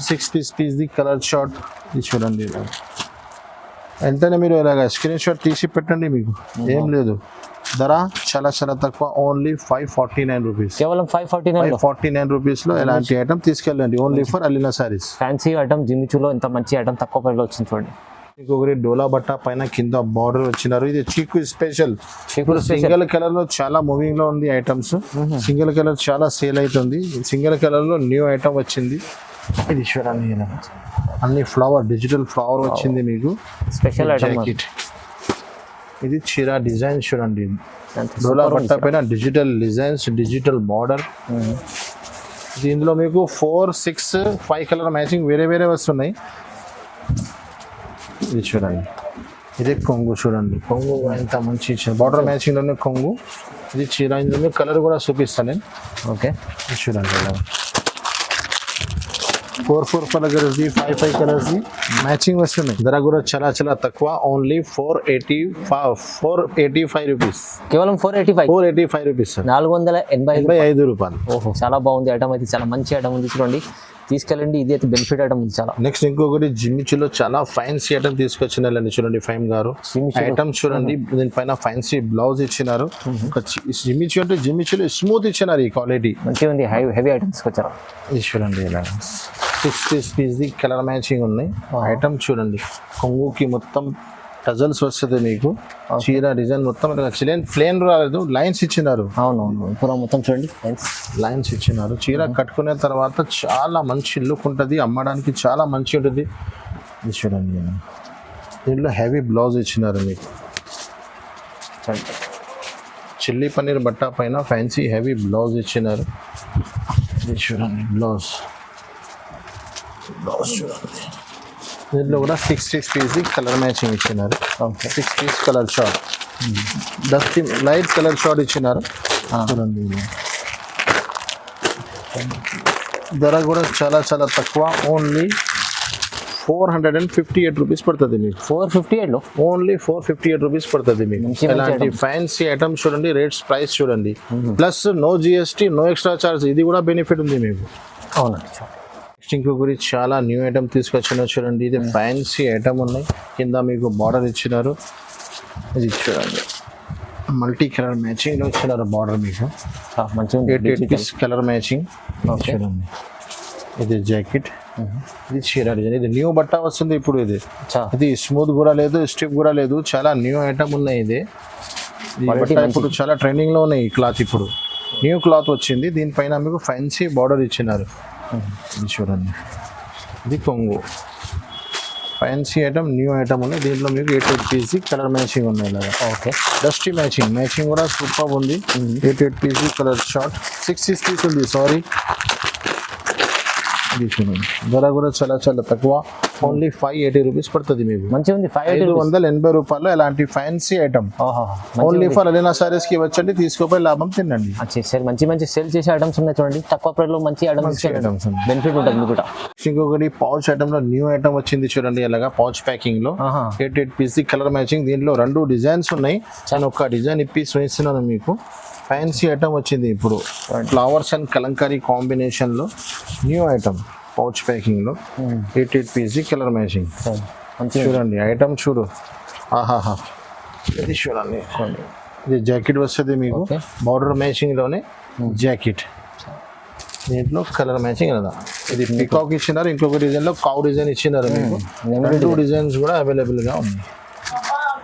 S1: 6 piece colour short. ఇది చూడండి ఇలాగా. వెంటనే మీరు ఇలాగా స్క్రీన్ షాట్ తీసి పెట్టండి, మీకు ఏం లేదు. ధర చాలా చాలా తక్కువ. Only 549 rupees.
S2: కేవలం 549
S1: రూపీస్ లో ఎలాంటి ఐటమ్ తీసుకెళ్ళండి. Only for Alina sarees.
S2: Fancy item జిమ్మిచూలో ఇంత మంచి ఐటమ్ తక్కువ ప్రైస్ లో వచ్చింది చూడండి.
S1: ఇంకొకటి డోలా బట్ట పైన కింద బార్డర్ వచ్చినారు. ఇది చీకు స్పెషల్. సింగిల్ కలర్ లో చాలా మూవింగ్ లో ఉంది ఐటమ్స్. సింగిల్ కలర్ చాలా సేల్ అవుతుంది. సింగిల్ కలర్ లో న్యూ ఐటమ్ వచ్చింది. ఇది చూడండి, అన్ని ఫ్లవర్, డిజిటల్ ఫ్లవర్ వచ్చింది మీకు.
S2: Special item.
S1: ఇది చీర డిజైన్ చూడండి. డోలా బట్ట పైన డిజిటల్ డిజైన్స్, డిజిటల్ బార్డర్. దీనిలో మీకు 4, 6, 5 కలర్ మ్యాచింగ్ వేరే వేరే వస్తున్నాయి. ఇది చూడండి, ఇదే కొంగు చూడండి. కొంగు ఎంత మంచి బార్డర్ మ్యాచింగ్ లోనే కొంగు. ఇది చీర. ఇందులో కలర్ కూడా చూపిస్తాను నేను.
S2: ఓకే,
S1: ఇది చూడండి ఇలా 4 కలర్స్, 5 కలర్స్ మ్యాచింగ్ వస్తున్నాయి. ధర కూడా చాలా చాలా తక్కువ. Only 485 rupees.
S2: కేవలం
S1: 485 రూపీస్ సార్.
S2: 485
S1: రూపాయలు.
S2: ఓహో, చాలా బాగుంది ఐటమ్ అయితే. చాలా మంచి ఐటమ్ ఉంది చూడండి, తీసుకెళ్ళండి. ఇది అయితే బెనిఫిట్ ఐటమ్ ఉంది చాలా.
S1: నెక్స్ట్ ఇంకొకటి జిమ్మిచూలో చాలా ఫ్యాన్సీ ఐటమ్ తీసుకొచ్చినారండి చూడండి. ఫైమ్ గారు ఐటమ్ చూడండి. దీనిపైన ఫ్యాన్సీ బ్లౌజ్ ఇచ్చినారు. జిమ్మిచూ అంటే జిమ్మిచూలో స్మూత్ ఇచ్చినారు. ఈ క్వాలిటీ
S2: మంచిగా ఉంది. హెవీ ఐటమ్ తీసుకొచ్చారు.
S1: ఇది చూడండి ఇలా 6 పీస్ కలర్ మ్యాచింగ్ ఉన్నాయి. ఐటమ్ చూడండి, కొంగుకి మొత్తం టజల్స్ వస్తుంది మీకు. చీర డిజైన్ మొత్తం ప్లేన్ రాలేదు, లైన్స్ ఇచ్చినారు.
S2: అవునవును, మొత్తం చూడండి
S1: లైన్స్ ఇచ్చినారు. చీర కట్టుకునే తర్వాత చాలా మంచి లుక్ ఉంటుంది. అమ్మడానికి చాలా మంచి ఉంటుంది. ఇది చూడండి, దీంట్లో హెవీ బ్లౌజ్ ఇచ్చినారు మీకు. చిల్లీ పన్నీర్ బట్ట పైన ఫ్యాన్సీ హెవీ బ్లౌజ్ ఇచ్చినారు. ఇది చూడండి బ్లౌజ్ చూడండి. దీంట్లో కూడా 6 పీస్ కలర్ మ్యాచింగ్ ఇచ్చినారు. 6 piece colour short, dusty light colour short ఇచ్చినారు చూడండి. ధర కూడా చాలా చాలా తక్కువ. ఓన్లీ 458 రూపీస్ పడుతుంది మీకు.
S2: 458 లో
S1: ఓన్లీ 458 రూపీస్ పడుతుంది మీకు. ఇలాంటి ఫ్యాన్సీ ఐటమ్ చూడండి. రేట్స్ ప్రైస్ చూడండి. Plus no GST, no extra charge. ఇది కూడా బెనిఫిట్ ఉంది మీకు.
S2: అవునండి.
S1: ఇంకొకటి చాలా న్యూ ఐటమ్ తీసుకొచ్చిన చూడండి. ఇది ఫ్యాన్సీ ఐటమ్ ఉన్నాయి. కింద మీకు బార్డర్ ఇచ్చినారు. ఇది చూడండి, మల్టీ కలర్ మ్యాచింగ్ ఇచ్చినారు బార్డర్ మీకు. 8 పీస్ కలర్ మ్యాచింగ్ చూడండి. ఇది జాకెట్, ఇది చీర డిజైన్. ఇది న్యూ బట్ట వస్తుంది ఇప్పుడు.
S2: అచ్చా.
S1: ఇది స్మూత్ కూడా లేదు, స్టిఫ్ కూడా లేదు, చాలా న్యూ ఐటమ్ ఉన్నాయి. ఇది బట్ట ఇప్పుడు చాలా ట్రెండింగ్ లో ఉన్నాయి. ఈ క్లాత్ ఇప్పుడు న్యూ క్లాత్ వచ్చింది. దీనిపైన మీకు ఫ్యాన్సీ బార్డర్ ఇచ్చినారు. ఇది చూడండి, ఇది కొంగు ఫ్యాన్సీ ఐటమ్, న్యూ ఐటమ్ ఉన్నాయి. దీంట్లో మీకు 8 పీస్ కలర్ మ్యాచింగ్ ఉన్నాయి ఇలాగా.
S2: ఓకే,
S1: డస్టీ మ్యాచింగ్ కూడా సూపర్ ఉంది. 8 పీస్ కలర్ షార్ట్ 6 పీస్ ఉంది. సారీ, ఇది చూడండి. ధర కూడా చాలా చాలా తక్కువ, ఓన్లీ 580 రూపీస్ పడుతుంది మీకు.
S2: మంచిగా ఉంది.
S1: 580 రూపాయలు ఇలాంటి fancy item only for Alina saris కి వచ్చండి, తీసుకోపోయి లాభం తినండి.
S2: సార్ మంచి మంచి సేల్ చేసే ఐటమ్స్ ఉన్నాయి చూడండి, తక్కువ ప్రైస్ లో మంచి ఐటమ్స్ బెనిఫిట్ ఉంటుంది మీకు కూడా.
S1: ఇంకొకటి పౌచ్ ఐటమ్ లో న్యూ ఐటమ్ వచ్చింది చూడండి, ఇలాగా పౌచ్ ప్యాకింగ్ లో 8 పీస్ కలర్ మ్యాచింగ్. దీంట్లో 2 డిజైన్స్ ఉన్నాయి. నేను ఒక డిజైన్ ఇప్పి చూపిస్తున్నాను మీకు. ఫ్యాన్సీ ఐటమ్ వచ్చింది ఇప్పుడు, ఫ్లవర్స్ అండ్ కలంకారీ కాంబినేషన్ లో న్యూ ఐటమ్ పౌచ్ ప్యాకింగ్ లో 8 పీస్ కలర్ మ్యాచింగ్. చూడండి ఐటమ్ చూడు, ఆహాహా. ఇది చూడండి, ఇది జాకెట్ వస్తుంది మీకు, బార్డర్ మ్యాచింగ్ లోనే జాకెట్. దీంట్లో కలర్ మ్యాచింగ్ కదా. ఇది పికాక్ ఇచ్చినారు, ఇంకొక డిజైన్ లో కౌ డిజైన్ ఇచ్చినారు మీకు. 2 డిజైన్స్ కూడా అవైలబుల్ గా ఉన్నాయి.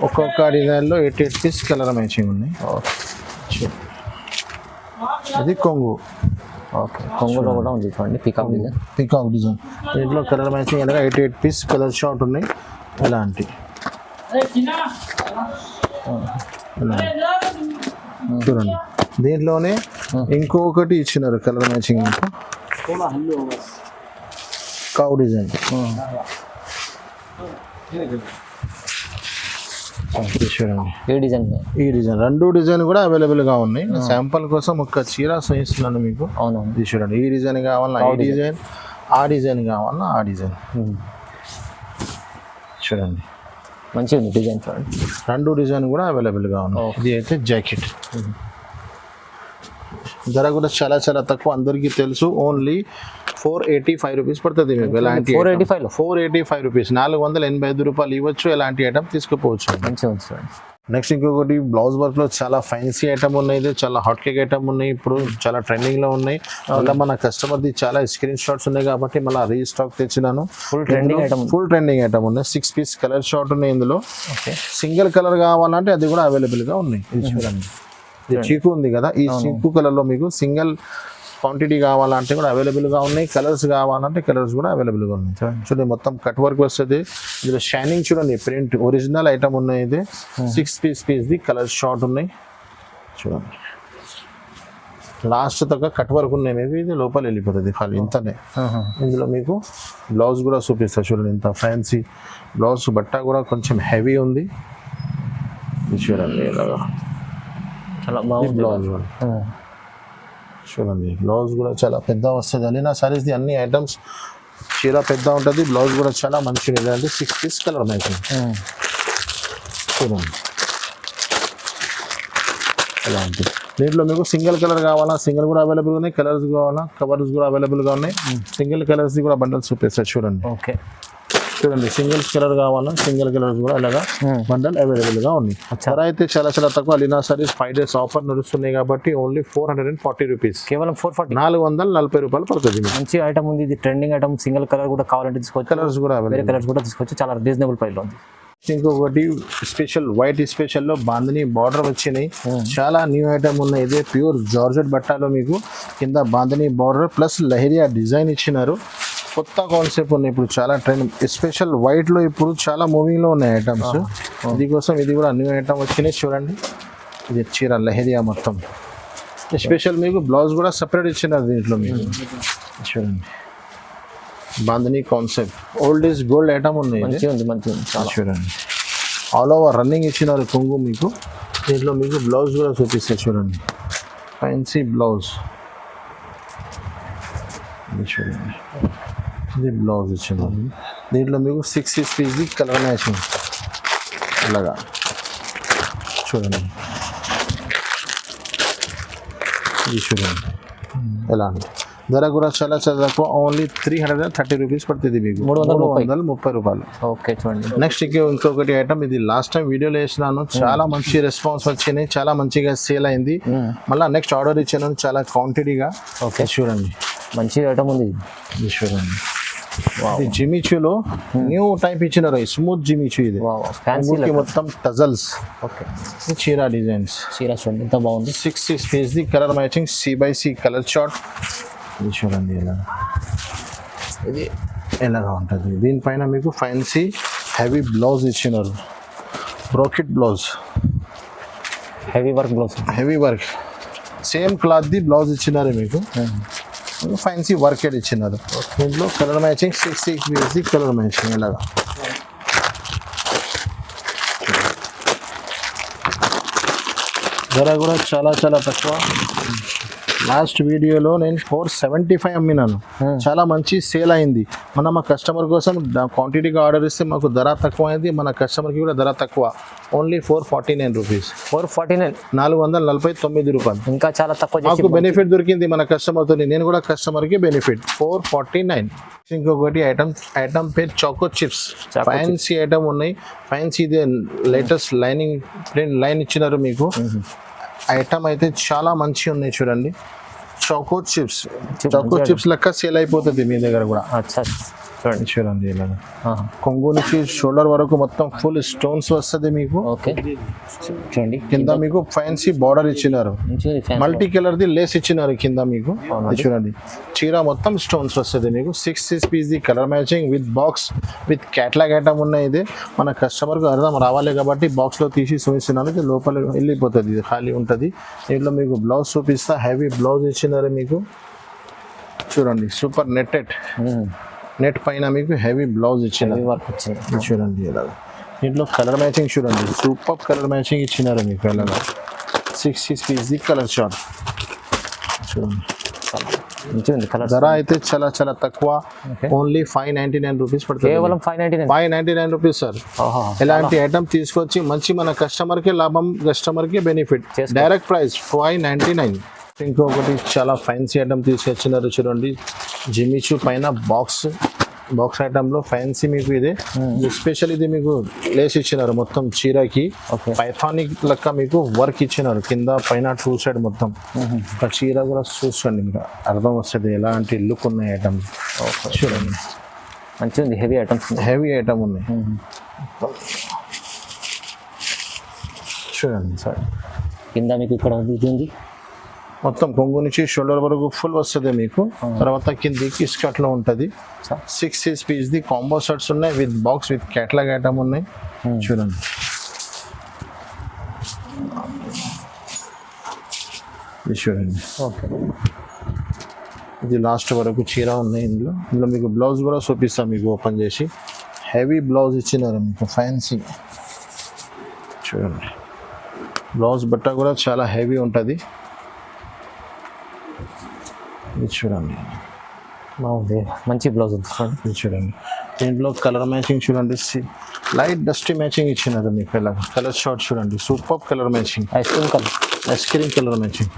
S1: ఒక్కొక్క డిజైన్ లో 8 పీస్ కలర్ మ్యాచింగ్ ఉన్నాయి. ఇది కొంగు.
S2: ఓకే, కొంగులో కూడా ఉంది చూడండి, పికాక్
S1: డిజైన్. దీంట్లో కలర్ మ్యాచింగ్ అనగా 8 పీస్ కలర్ షార్ట్ ఉన్నాయి. ఇలాంటి చూడండి. దీంట్లోనే ఇంకొకటి ఇచ్చినారు కలర్ మ్యాచింగ్ మీకు, కౌ డిజైన్.
S2: ఈ డిజైన్
S1: 2 డిజైన్ కూడా అవైలబుల్ గా ఉన్నాయి. శాంపుల్ కోసం ఒక చీర చూపిస్తున్నాను మీకు.
S2: అవునవును,
S1: ఇది చూడండి, ఈ డిజైన్ కావాలన్నా ఈ డిజైన్, ఆ డిజైన్ కావాలన్నా ఆ డిజైన్. చూడండి
S2: మంచిగా ఉంది డిజైన్ చూడండి.
S1: 2 డిజైన్ కూడా అవైలబుల్ గా ఉన్నాయి. ఇది అయితే జాకెట్. ధర కూడా చాలా చాలా తక్కువ, అందరికీ తెలుసు. ఓన్లీ 485 రూపీస్ పడుతుంది మీకు. ఎలాంటి 485 రూపీస్, 485 రూపాయలు ఇవ్వచ్చు. ఎలాంటి ఐటమ్ తీసుకుపోవచ్చు.
S2: మంచిగా ఉంది చూడండి.
S1: నెక్స్ట్ ఇంకొకటి బ్లౌజ్ వర్క్ లో చాలా ఫ్యాన్సీ ఐటమ్ ఉన్నాయి. ఇది చాలా హాట్ కేక్ ఐటమ్ ఉన్నాయి, ఇప్పుడు చాలా ట్రెండింగ్ లో ఉన్నాయి. మళ్ళీ మన కస్టమర్ ది చాలా స్క్రీన్ షాట్స్ ఉన్నాయి కాబట్టి మళ్ళీ రీస్టాక్ తెచ్చినాను.
S2: ఫుల్ ట్రెండింగ్
S1: ఐటమ్ ఉన్నాయి. 6 పీస్ కలర్ షార్ట్ ఉన్నాయి ఇందులో. సింగిల్ కలర్ కావాలంటే అది కూడా అవైలబుల్ గా ఉన్నాయి. ఇది చూడండి, ఇది చీకు ఉంది కదా, ఈ చీకు కలర్ లో మీకు సింగిల్ క్వాంటిటీ కావాలంటే కూడా అవైలబుల్ గా ఉన్నాయి. కలర్స్ కావాలంటే కలర్స్ కూడా అవైలబుల్ గా ఉన్నాయి. చూడండి మొత్తం కట్ వర్క్ వస్తుంది. ఇందులో షైనింగ్ చూడండి, ప్రింట్ ఒరిజినల్ ఐటమ్ ఉన్నాయి. ఇది 6 పీస్ ది కలర్ షార్ట్ ఉన్నాయి. చూడండి లాస్ట్ దాకా కట్ వర్క్ ఉన్నాయి. మేబీ ఇది లోపల వెళ్ళిపోతుంది ఖాళీ ఇంతనే. ఇందులో మీకు బ్లౌజ్ కూడా చూపిస్తా చూడండి, ఇంత ఫ్యాన్సీ బ్లౌజ్. బట్ట కూడా కొంచెం హెవీ ఉంది. చూడండి ఇలాగా
S2: చాలా బాగుంది
S1: బ్లౌజ్ కూడా. చూడండి బ్లౌజ్ కూడా చాలా పెద్ద వస్తుంది. అలీనా సారీస్ ది అన్ని ఐటమ్స్ చీర పెద్ద ఉంటుంది, బ్లౌజ్ కూడా చాలా మంచిగా ఉంది. 6 పీస్ కలర్ మ్యాచింగ్. చూడండి ఎలా ఉంటుంది. దీంట్లో మీకు సింగిల్ కలర్ కావాలా, సింగిల్ కూడా అవైలబుల్ ఉన్నాయి. కలర్స్ కావాలా, కవర్స్ కూడా అవైలబుల్ గా ఉన్నాయి. సింగిల్ కలర్స్ కూడా బండల్స్ చూపిస్తారు చూడండి.
S2: ఓకే,
S1: చూడండి సింగిల్స్ కలర్ కావాలా, సింగిల్ కలర్స్ కూడా అలాగా బండల్ అవైలబుల్ గా ఉంది. ధర అయితే చాలా చాలా తక్కువ. అలీనా సారీస్ 5 days ఆఫర్ నడుస్తున్నాయి కాబట్టి ఓన్లీ 440 రూపీస్,
S2: కేవలం 440,
S1: 440 రూపాయలు పడుతుంది.
S2: మంచి ఐటమ్ ఉంది. ఇది ట్రెండింగ్ ఐటమ్. సింగిల్ కలర్ కూడా కావాలంటే తీసుకోవచ్చు,
S1: కలర్స్ కూడా
S2: వేరే కలర్స్ కూడా తీసుకోవచ్చు. చాలా రీజనబుల్ ప్రైస్ లో ఉంది.
S1: ఇంకొకటి స్పెషల్ వైట్ స్పెషల్ లో బాందిని బార్డర్ వచ్చినాయి. చాలా న్యూ ఐటమ్ ఉన్నాయి. ఇదే ప్యూర్ జార్జెట్ బట్టాలో మీకు కింద bandhani border plus leheriya design ఇచ్చినారు. కొత్త కాన్సెప్ట్ ఉన్నాయి ఇప్పుడు, చాలా ట్రెండ్. స్పెషల్ వైట్ లో ఇప్పుడు చాలా మూవింగ్ లో ఉన్నాయి ఐటమ్స్. దీనికోసం ఇది కూడా న్యూ ఐటమ్ వచ్చినాయి. చూడంండి ఇది చీర లహరియా మొత్తం స్పెషల్. మీకు బ్లౌజ్ కూడా సపరేట్ ఇచ్చినారు దీంట్లో మీకు. చూడండి bandhani concept, old is gold item ఉన్నాయి. చూడండి ఆల్ ఓవర్ రన్నింగ్ ఇచ్చినారు కొంగు మీకు. దీంట్లో మీకు బ్లౌజ్ కూడా చూపిస్తారు చూడండి, ఫ్యాన్సీ బ్లౌజ్. చూడండి ఇది బ్లౌజ్ ఇచ్చినారు. దీంట్లో మీకు 6 పీస్ కలర్ మ్యాచింగ్ అలాగా. చూడండి ఇది చూడండి ఎలా ఉంది. ధర కూడా చాలా చాలా తక్కువ, ఓన్లీ 330 రూపీస్ పడుతుంది మీకు, 330 రూపాయలు.
S2: ఓకే చూడండి.
S1: నెక్స్ట్ ఇంకొకటి ఐటమ్, ఇది లాస్ట్ టైం వీడియోలో వేసినాను, చాలా మంచి రెస్పాన్స్ వచ్చినాయి, చాలా మంచిగా సేల్ అయింది. మళ్ళీ నెక్స్ట్ ఆర్డర్ ఇచ్చాను చాలా క్వాంటిటీగా.
S2: ఓకే
S1: చూడండి
S2: మంచి ఐటమ్ ఉంది.
S1: ఇది చూడండి, ఇది జిమిచూలో న్యూ టైప్ ఇచ్చినారు, స్మూత్ జిమిచూ. ఇది
S2: ఫ్యాన్సీ
S1: కి మొత్తం టజల్స్.
S2: ఓకే,
S1: ఇది చీరా డిజైన్స్.
S2: చీర చూడండి ఎంత బాగుంది.
S1: 6 పీస్ ది colour matching C/C colour short. ఇది చూడండి ఇలా, ఇది ఎలాగా ఉంటుంది. దీనిపైన మీకు ఫ్యాన్సీ హెవీ బ్లౌజ్ ఇచ్చినారు, brocade blouse,
S2: heavy work blouse.
S1: Heavy work, same cloth ది బ్లౌజ్ ఇచ్చినారు మీకు, ఫ్యాన్సీ వర్క్ ఇచ్చినారు. దీంట్లో కలర్ మ్యాచింగ్ 6 పీస్ ది కలర్ మ్యాచింగ్ ఇలాగా. ధర కూడా చాలా చాలా తక్కువ. లాస్ట్ వీడియోలో నేను 475 అమ్మినాను, చాలా మంచి సేల్ అయింది. మన మా కస్టమర్ కోసం క్వాంటిటీగా ఆర్డర్ ఇస్తే మాకు ధర తక్కువ అయింది, మన కస్టమర్కి కూడా ధర తక్కువ. ఓన్లీ 449 రూపీస్,
S2: 449,
S1: 449 రూపాయలు.
S2: ఇంకా చాలా తక్కువ
S1: మాకు బెనిఫిట్ దొరికింది మన కస్టమర్తో, నేను కూడా కస్టమర్కి బెనిఫిట్. 449. ఇంకొకటి ఐటమ్ పేరు చాకో చిప్స్. ఫ్యాన్సీ ఐటమ్ ఉన్నాయి, ఫ్యాన్సీ ఇదే లేటెస్ట్ లైనింగ్ ప్రింట్ లైన్ ఇచ్చినారు మీకు. ఐటమ్ అయితే చాలా మంచి ఉన్నాయి చూడండి. చాకో చిప్స్ లెక్క సేల్ అయిపోతుంది మీ దగ్గర కూడా. చూడండి చూడండి ఇలా, కొంగు నుంచి షోల్డర్ వరకు మొత్తం ఫుల్ స్టోన్స్ వస్తుంది మీకు.
S2: ఓకే, చూడండి
S1: కింద మీకు ఫ్యాన్సీ బార్డర్ ఇచ్చినారు, మల్టీ కలర్ ది లేస్ ఇచ్చినారు కింద మీకు. చూడండి చీర మొత్తం స్టోన్స్ వస్తుంది మీకు. 6 పీస్ ది colour matching with box with catalogue item ఉన్నాయి. ఇది మన కస్టమర్కి అర్థం రావాలి కాబట్టి బాక్స్లో తీసి చూపిస్తున్నాను. ఇది లోపల వెళ్ళిపోతుంది, ఇది ఖాళీ ఉంటుంది. దీంట్లో మీకు బ్లౌజ్ చూపిస్తా, హెవీ బ్లౌజ్ ఇచ్చినారు మీకు. చూడండి సూపర్ నెట్ పైన మీకు హెవీ బ్లౌజ్ ఇచ్చినారు,
S2: వర్క్ వచ్చింది.
S1: చూడండి ఇలా. దీంట్లో కలర్ మ్యాచింగ్ చూడండి, సూపర్ కలర్ మ్యాచింగ్ ఇచ్చినారు మీకు ఇలాగా. 6 పీస్ ది కలర్ షార్ట్ చూడండి.
S2: మంచిది కలర్.
S1: ధర అయితే చాలా చాలా తక్కువ, ఓన్లీ 599 రూపీస్ పడుతుంది.
S2: కేవలం 599
S1: రూపీస్ సార్. ఇలాంటి ఐటమ్ తీసుకొచ్చి మంచి మన కస్టమర్కి లాభం, కస్టమర్కి బెనిఫిట్. Direct price 599. ఇంకొకటి చాలా ఫ్యాన్సీ ఐటమ్ తీసుకొచ్చినారు చూడండి, జిమిచూ పైన బాక్స్ ఐటమ్లో ఫ్యాన్సీ మీకు. ఇది ఎస్పెషల్ ఇది మీకు లేస్ ఇచ్చినారు మొత్తం చీరకి, పైథానిక్ లెక్క మీకు వర్క్ ఇచ్చినారు కింద పైన 2 సైడ్ మొత్తం. ఒక చీర కూడా చూసుకోండి మీకు అర్థం వస్తుంది ఎలాంటి లుక్ ఉన్నాయి ఐటమ్స్. చూడండి
S2: మంచిగా ఉంది,
S1: హెవీ ఐటమ్ ఉన్నాయి. చూడండి సార్,
S2: కింద మీకు ఇక్కడ ఉంది
S1: మొత్తం కొంగు నుంచి షోల్డర్ వరకు ఫుల్ వస్తుంది మీకు. తర్వాత కిందికి స్కర్ట్లో ఉంటుంది. 6 పీస్ ది కాంబో షర్ట్స్ ఉన్నాయి with box with catalogue item ఉన్నాయి. చూడండి ఇది చూడండి.
S2: ఓకే,
S1: ఇది లాస్ట్ వరకు చీర ఉన్నాయి. ఇందులో మీకు బ్లౌజ్ కూడా చూపిస్తాం మీకు ఓపెన్ చేసి. హెవీ బ్లౌజ్ ఇచ్చినారు మీకు ఫ్యాన్సీ. చూడండి బ్లౌజ్ బట్ట కూడా చాలా హెవీ ఉంటుంది. ఇది చూడండి
S2: బాగుంది, మంచి బ్లౌజ్ ఉంది.
S1: ఇది చూడండి, దీంట్లో కలర్ మ్యాచింగ్ చూడండి, లైట్ డస్టీ మ్యాచింగ్ ఇచ్చినారు మీకు. ఇలా కలర్ షార్ట్ చూడండి, super colour matching, ice cream colour matching.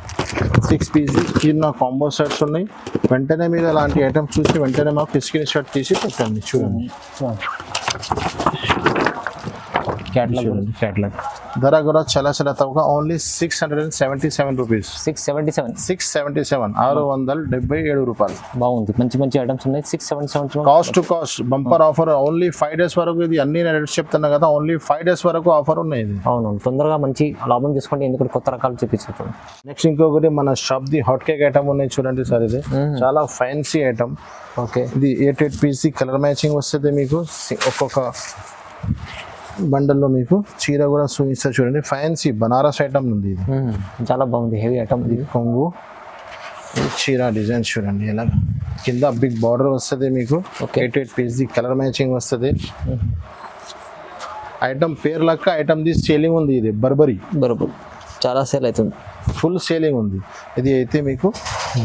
S1: 6 piece కింద కాంబో షర్ట్స్ ఉన్నాయి. వెంటనే మీరు అలాంటి ఐటమ్స్ చూసి వెంటనే మాకు స్క్రీన్ షాట్ తీసి పెట్టండి. చూడండి క్యాట్లాగ్. ధర కూడా చాలా చాలా తక్కువ, ఓన్లీ 677 రూపీస్. 677 677 రూపాయలు.
S2: బాగుంది, మంచి మంచి ఐటమ్స్ ఉన్నాయి. 677
S1: cost to cost bumper offer. Only 5 days వరకు. ఇది అన్ని నేను రేట్స్ చెప్తున్నా కదా, ఓన్లీ 5 days వరకు ఆఫర్ ఉన్నాయి. ఇది
S2: అవును, తొందరగా మంచి లాభం తీసుకోండి, ఎందుకంటే కొత్త రకాలు చూపించారు.
S1: నెక్స్ట్ ఇంకొకటి మన shop the hot cake item ఉన్నాయి చూడండి సార్. ఇది చాలా ఫ్యాన్సీ ఐటమ్.
S2: ఓకే,
S1: ఇది 8 పీస్ కలర్ మ్యాచింగ్ వస్తుంది మీకు. ఒక్కొక్క బండల్లో మీకు చీర కూడా చూపిస్తా చూడండి. ఫ్యాన్సీ బనారస్ ఐటమ్ ఉంది. ఇది
S2: చాలా బాగుంది, హెవీ ఐటమ్. ఇది
S1: కొంగు, చీర డిజైన్ చూడండి ఎలా. కింద బిగ్ బార్డర్ వస్తుంది మీకు. 8 పీస్ కలర్ మ్యాచింగ్ వస్తుంది. ఐటమ్ పేరు లెక్క ఐటమ్ ది సేలింగ్ ఉంది. ఇది బర్బరీ
S2: చాలా సేల్ అవుతుంది,
S1: ఫుల్ సేలింగ్ ఉంది. ఇది అయితే మీకు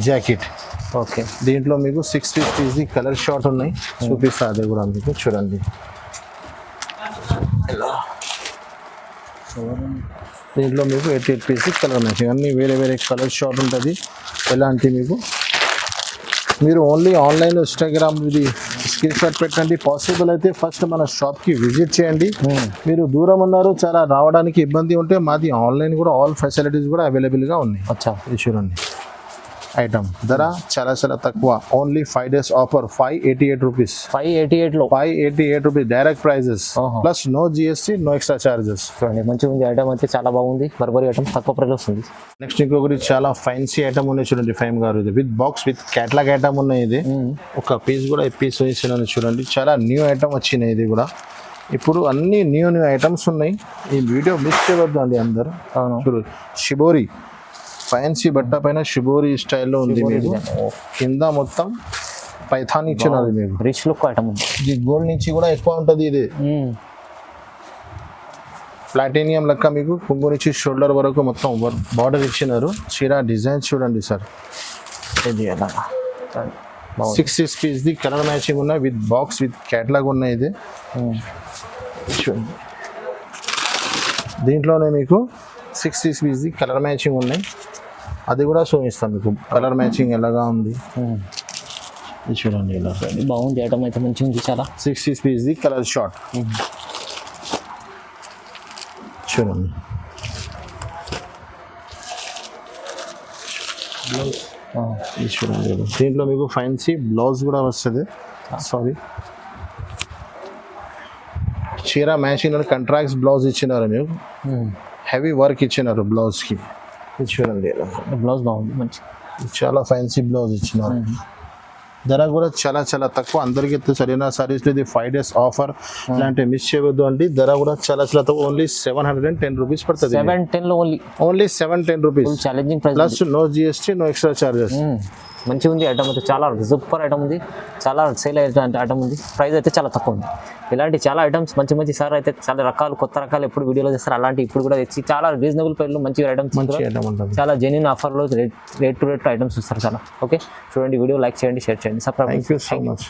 S1: జాకెట్.
S2: ఓకే,
S1: దీంట్లో మీకు 6 పీస్ కలర్ షార్ట్ ఉన్నాయి, చూపిస్తా అది కూడా మీకు. చూడండి దీంట్లో మీకు 8 పీస్ కలర్ మ్యాచింగ్, అన్ని వేరే వేరే కలర్ షార్ట్ ఉంటుంది. ఎలాంటి మీకు మీరు ఓన్లీ ఆన్లైన్ ఇన్స్టాగ్రామ్ ఇది స్క్రీన్ షాట్ పెట్టండి. పాసిబుల్ అయితే ఫస్ట్ మన షాప్కి విజిట్ చేయండి. మీరు దూరం ఉన్నారు, చాలా రావడానికి ఇబ్బంది ఉంటే మాది ఆన్లైన్ కూడా ఆల్ ఫెసిలిటీస్ కూడా అవైలబుల్గా ఉన్నాయి.
S2: అచ్చా,
S1: ఇది చూడండి ఐటమ్ ధర చాలా చాలా తక్కువ ఓన్లీ 5 days ఆఫర్ 588 రూపీస్
S2: 588 లో
S1: 588 రూపీస్ డైరెక్ట్ ప్రైజెస్
S2: ఓహో.
S1: Plus no GST no extra charges.
S2: చూడండి మంచిగా ఉంది ఐటమ్ అయితే చాలా బాగుంది. బర్బరీ ఐటమ్ తక్కువ ప్రైస్ వస్తుంది.
S1: నెక్స్ట్ ఇంకొకటి చాలా ఫ్యాన్సీ ఐటమ్ ఉన్నాయి చూడండి ఫైమ్ గారు, ఇది with box with catalogue item ఉన్నాయి. ఇది ఒక పీస్ కూడా ఈ పీస్ వేసినాను చూడండి, చాలా న్యూ ఐటమ్ వచ్చినాయి. ఇది కూడా ఇప్పుడు అన్ని న్యూ ఐటమ్స్ ఉన్నాయి. ఈ వీడియో మిస్ చేయవద్దు అండి అందరు.
S2: అవును
S1: చూడు షిబోరి ఫ్యాన్సీ బట్ట పైన షిబోరి స్టైల్లో ఉంది. మీకు కింద మొత్తం పైథాన్ ఇచ్చినది మీకు.
S2: రిచ్ లుక్ ఐటమ్ ఉంది.
S1: ఇది గోల్డ్ నుంచి కూడా ఎక్కువ ఉంటుంది. ఇది ప్లాటినియం లెక్క మీకు కుంగు నుంచి షోల్డర్ వరకు మొత్తం బార్డర్ ఇచ్చినారు. చీర డిజైన్ చూడండి సార్,
S2: ఇది ఎలా
S1: 6 పీస్ ది కలర్ మ్యాచింగ్ ఉన్నాయి విత్ బాక్స్ విత్ క్యాటలాగ్ ఉన్నాయి. ఇది చూడండి, దీంట్లోనే మీకు 6 పీస్ ది కలర్ మ్యాచింగ్ ఉన్నాయి. అది కూడా చూపిస్తాం మీకు కలర్ మ్యాచింగ్ ఎలాగా ఉంది. ఇది చూడండి ఇలా
S2: బాగుంది ఐటమ్ అయితే మంచిగా ఉంది చాలా.
S1: 6 పీస్ ది కలర్ షార్ట్ చూడండి. ఇది చూడండి, దీంట్లో మీకు ఫ్యాన్సీ బ్లౌజ్ కూడా వస్తుంది. సారీ, చీర మ్యాచింగ్ కంట్రాక్ట్స్ బ్లౌజ్ ఇచ్చినారు మీకు, హెవీ వర్క్ ఇచ్చినారు బ్లౌజ్కి. ఇది చూడండి ఇలా
S2: బ్లౌజ్ బాగుంది మంచి,
S1: చాలా ఫ్యాన్సీ బ్లౌజ్ ఇచ్చినారు. ధర కూడా చాలా చాలా తక్కువ. అందరికీ సరైన సారీస్ ఇది 5 days ఆఫర్, ఇలాంటి మిస్ చేయవద్దు అండి. ధర కూడా చాలా చాలా తక్కువ, ఓన్లీ 710 రూపీస్ పడుతుంది.
S2: 710 లో
S1: only 710 rupees
S2: challenging price
S1: plus no GST no extra charges.
S2: మంచిగా ఉంది ఐటమ్ అయితే, చాలా సూపర్ ఐటమ్ ఉంది, చాలా సేల్ అయ్యే ఐటమ్ ఉంది. ప్రైస్ అయితే చాలా తక్కువ ఉంది. ఇలాంటి చాలా ఐటమ్స్ మంచి మంచి సార్ అయితే చాలా రకాలు కొత్త రకాలు ఎప్పుడు వీడియోలో చేస్తారు, అలాంటి ఇప్పుడు కూడా తెచ్చి చాలా రీజనబుల్ ప్రైస్లో మంచి ఐటమ్స్, చాలా జెన్యూన్ ఆఫర్లో రేట్ టు రేట్ ఐటమ్స్ ఇస్తారు చాలా. ఓకే చూడండి, వీడియో లైక్ చేయండి, షేర్ చేయండి, subscribe.
S1: Thank you so much.